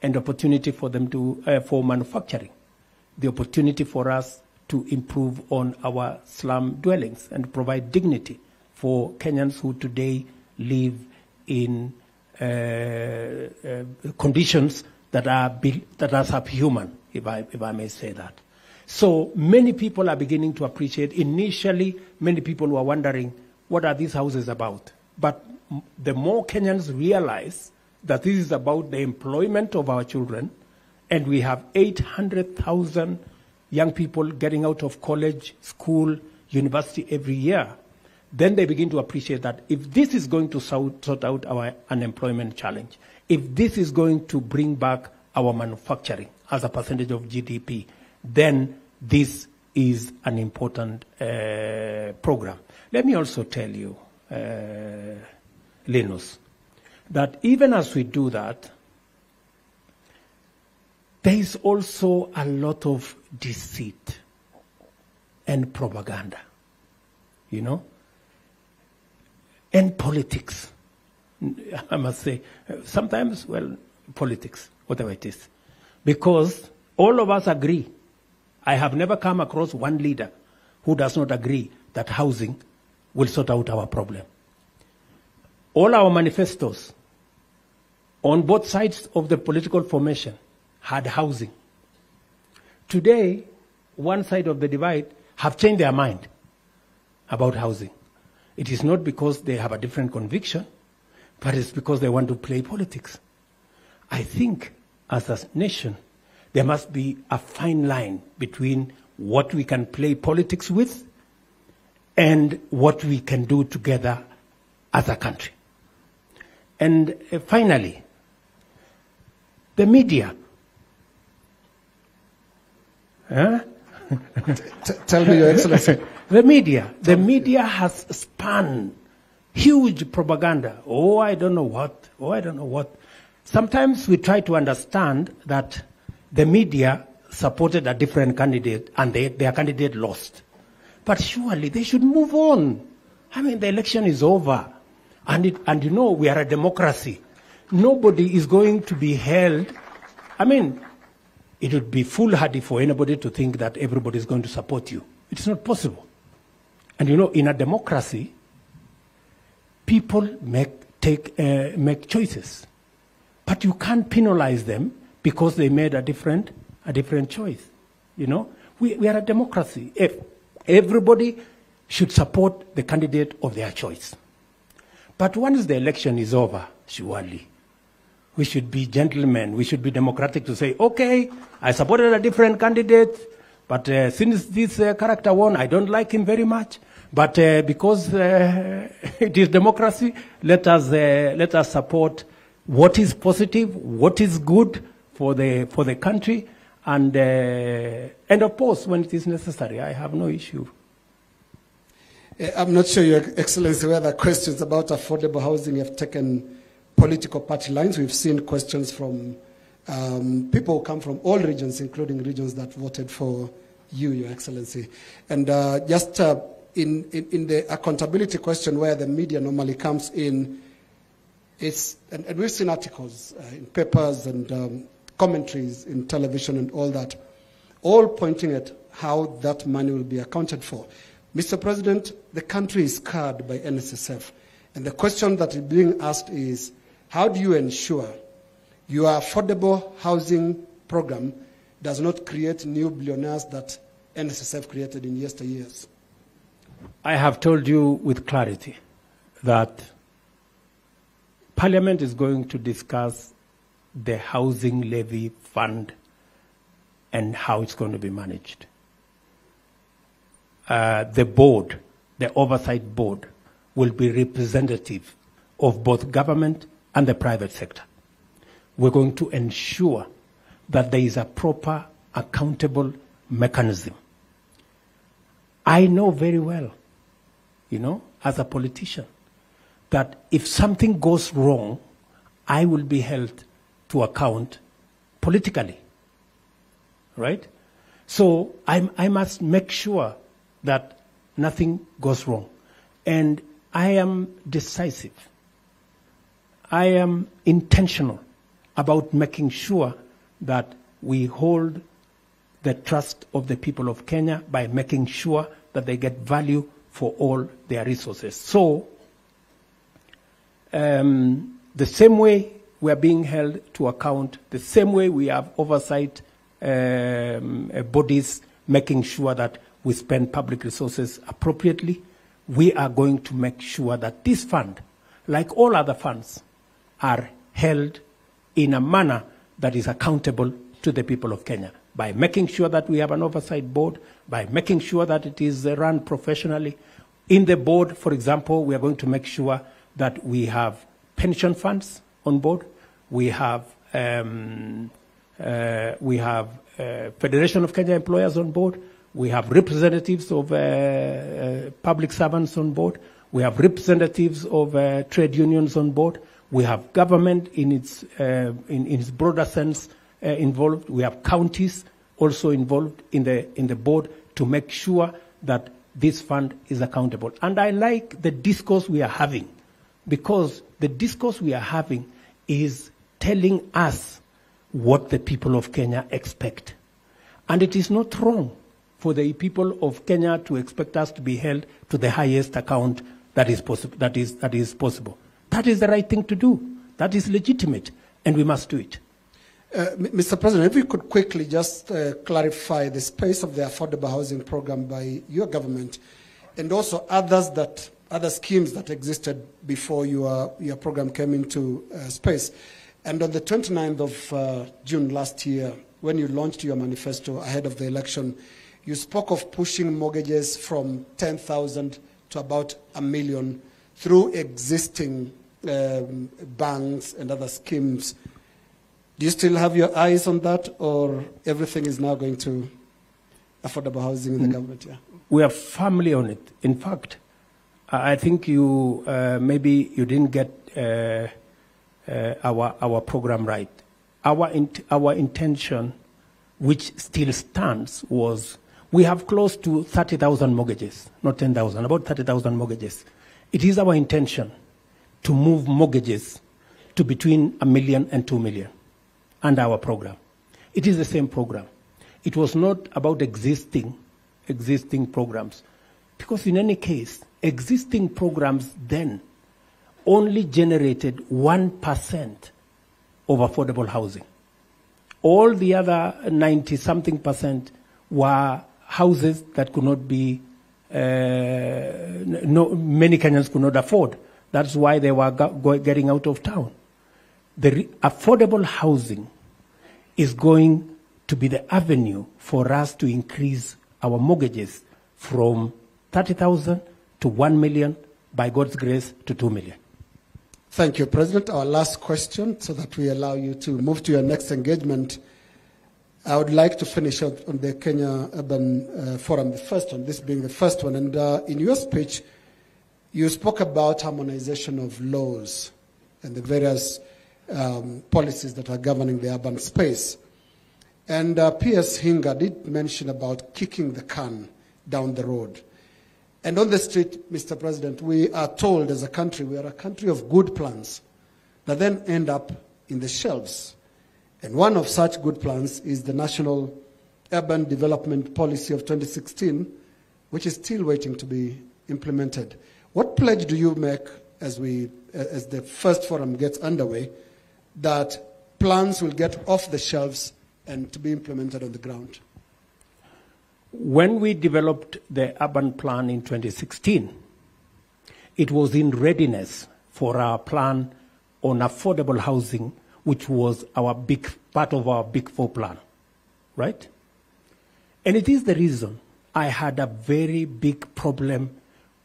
and opportunity for them to for manufacturing, the opportunity for us to improve on our slum dwellings and provide dignity for Kenyans who today live in conditions that are subhuman, if I may say that. So many people are beginning to appreciate. Initially, many people were wondering, what are these houses about? But the more Kenyans realize that this is about the employment of our children, and we have 800,000 young people getting out of college, school, university every year, then they begin to appreciate that if this is going to sort out our unemployment challenge, if this is going to bring back our manufacturing as a percentage of GDP, then this is an important program. Let me also tell you, Linus, that even as we do that, there is also a lot of deceit and propaganda, you know, and politics. I must say, sometimes, well, politics, whatever it is, because all of us agree. I have never come across one leader who does not agree that housing will sort out our problem. All our manifestos on both sides of the political formation had housing. Today, one side of the divide have changed their mind about housing. It is not because they have a different conviction, but it's because they want to play politics. I think as a nation, there must be a fine line between what we can play politics with and what we can do together as a country. And finally, the media. Huh? Tell me, Your Excellency. The media has spun huge propaganda. Oh, I don't know what. Oh, I don't know what. Sometimes we try to understand that the media supported a different candidate and their candidate lost. But surely they should move on. I mean, the election is over. And you know, we are a democracy. Nobody is going to be held. I mean, it would be foolhardy for anybody to think that everybody is going to support you. It's not possible. And you know, in a democracy, people make choices. But you can't penalize them because they made a different choice. You know, we are a democracy. If everybody should support the candidate of their choice. But once the election is over, surely, we should be gentlemen. We should be democratic to say, okay, I supported a different candidate, but since this character won, I don't like him very much. But because it is democracy, let us support what is positive, what is good for the country, and oppose when it is necessary. I have no issue. I'm not sure, Your Excellency, whether questions about affordable housing have taken political party lines. We've seen questions from people who come from all regions, including regions that voted for you, Your Excellency. And just in the accountability question where the media normally comes in, and we've seen articles in papers and commentaries in television and all that, all pointing at how that money will be accounted for. Mr. President, the country is scarred by NSSF. And the question that is being asked is, how do you ensure your affordable housing program does not create new billionaires that NSSF created in yesteryears? I have told you with clarity that Parliament is going to discuss the housing levy fund and how it's going to be managed. The board, the oversight board, will be representative of both government and the private sector. We're going to ensure that there is a proper, accountable mechanism. I know very well, as a politician, that if something goes wrong, I will be held to account politically, right? So I must make sure that nothing goes wrong. And I am decisive. I am intentional about making sure that we hold the trust of the people of Kenya by making sure that they get value for all their resources. So, the same way we are being held to account, the same way we have oversight bodies making sure that we spend public resources appropriately, we are going to make sure that this fund, like all other funds, are held in a manner that is accountable to the people of Kenya, by making sure that we have an oversight board, by making sure that it is run professionally. In the board, for example, we are going to make sure that we have pension funds on board, we have Federation of Kenya Employers on board, we have representatives of public servants on board, we have representatives of trade unions on board, we have government in its broader sense involved, we have counties also involved in the board to make sure that this fund is accountable. And I like the discourse we are having, because the discourse we are having is telling us what the people of Kenya expect. And it is not wrong for the people of Kenya to expect us to be held to the highest account that is possible. That is possible. That is the right thing to do. That is legitimate, and we must do it. Mr. President, if we could quickly just clarify the space of the affordable housing program by your government, and also other schemes that existed before your program came into space. And on the 29th of June last year, when you launched your manifesto ahead of the election, you spoke of pushing mortgages from 10,000 to about 1 million through existing banks and other schemes. Do you still have your eyes on that, or everything is now going to affordable housing in the government? Yeah. We are firmly on it. In fact, I think you maybe you didn't get our program right. Our intention, which still stands, was we have close to 30,000 mortgages, not 10,000, about 30,000 mortgages. It is our intention to move mortgages to between 1 million and 2 million under our program. It is the same program. It was not about existing programs, because in any case, existing programs then only generated 1% of affordable housing. All the other 90-something% were houses that could not be, many Kenyans could not afford. That's why they were getting out of town. The affordable housing is going to be the avenue for us to increase our mortgages from 30,000 to 1 million, by God's grace, to 2 million. Thank you, President. Our last question, so that we allow you to move to your next engagement. I would like to finish up on the Kenya Urban Forum, the first one, this being the first one. And in your speech, you spoke about harmonization of laws and the various policies that are governing the urban space. And P.S. Hinga did mention about kicking the can down the road. And on the street, Mr. President, we are told as a country, we are a country of good plans. that then end up in the shelves. And one of such good plans is the National Urban Development Policy of 2016, which is still waiting to be implemented. What pledge do you make as the first forum gets underway that plans will get off the shelves and to be implemented on the ground? When we developed the urban plan in 2016, it was in readiness for our plan on affordable housing, which was our big part of our Big Four plan, right? And it is the reason I had a very big problem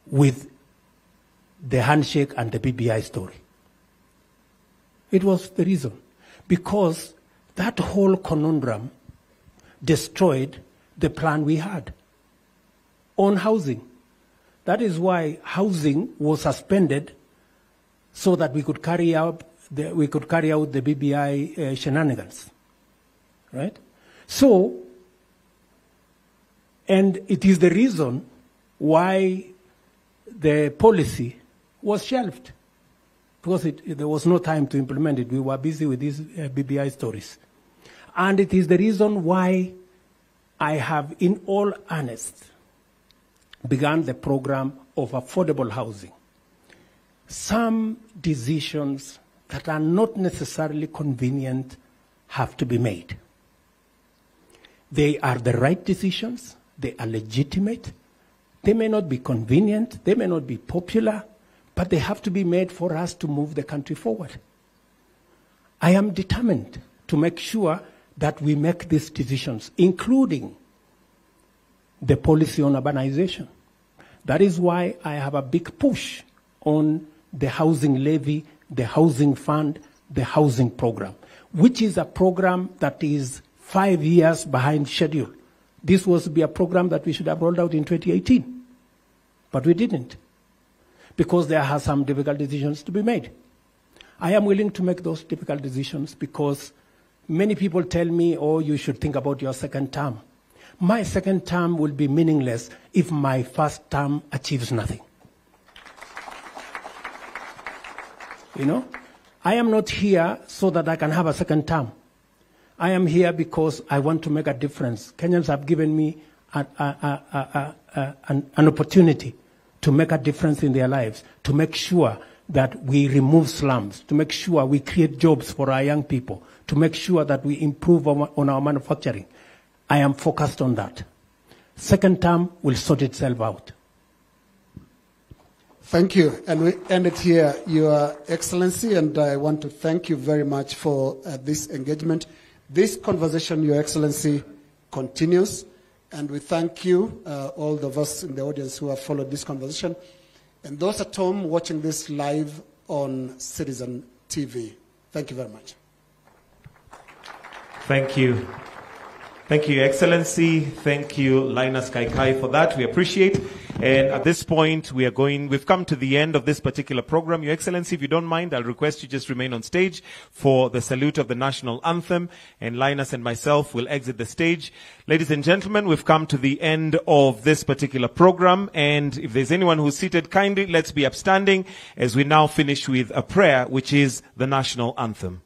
with the handshake and the BBI story. It was the reason. Because that whole conundrum destroyed the plan we had on housing. That is why housing was suspended so that we could carry out the BBI shenanigans, right? So, and it is the reason why the policy was shelved, because there was no time to implement it. We were busy with these BBI stories. And it is the reason why I have, in all earnest, begun the program of affordable housing. Some decisions that are not necessarily convenient have to be made. They are the right decisions, they are legitimate, they may not be convenient, they may not be popular, but they have to be made for us to move the country forward. I am determined to make sure that we make these decisions, including the policy on urbanization. That is why I have a big push on the housing levy, the housing fund, the housing program, which is a program that is 5 years behind schedule. This was to be a program that we should have rolled out in 2018, but we didn't, because there are some difficult decisions to be made. I am willing to make those difficult decisions because many people tell me, oh, you should think about your second term. My second term will be meaningless if my first term achieves nothing. You know, I am not here so that I can have a second term. I am here because I want to make a difference. Kenyans have given me an opportunity to make a difference in their lives, to make sure that we remove slums, to make sure we create jobs for our young people, to make sure that we improve on our manufacturing. I am focused on that. Second term will sort itself out. Thank you. And we end it here, Your Excellency, and I want to thank you very much for this engagement. This conversation, Your Excellency, continues, and we thank you, all of us in the audience who have followed this conversation, and those at home watching this live on Citizen TV. Thank you very much. Thank you. Thank you, Your Excellency. Thank you, Linus Kaikai, for that. We appreciate. And at this point, we've come to the end of this particular program. Your Excellency, if you don't mind, I'll request you just remain on stage for the salute of the national anthem, and Linus and myself will exit the stage. Ladies and gentlemen, we've come to the end of this particular program, and if there's anyone who's seated, kindly let's be upstanding as we now finish with a prayer, which is the national anthem.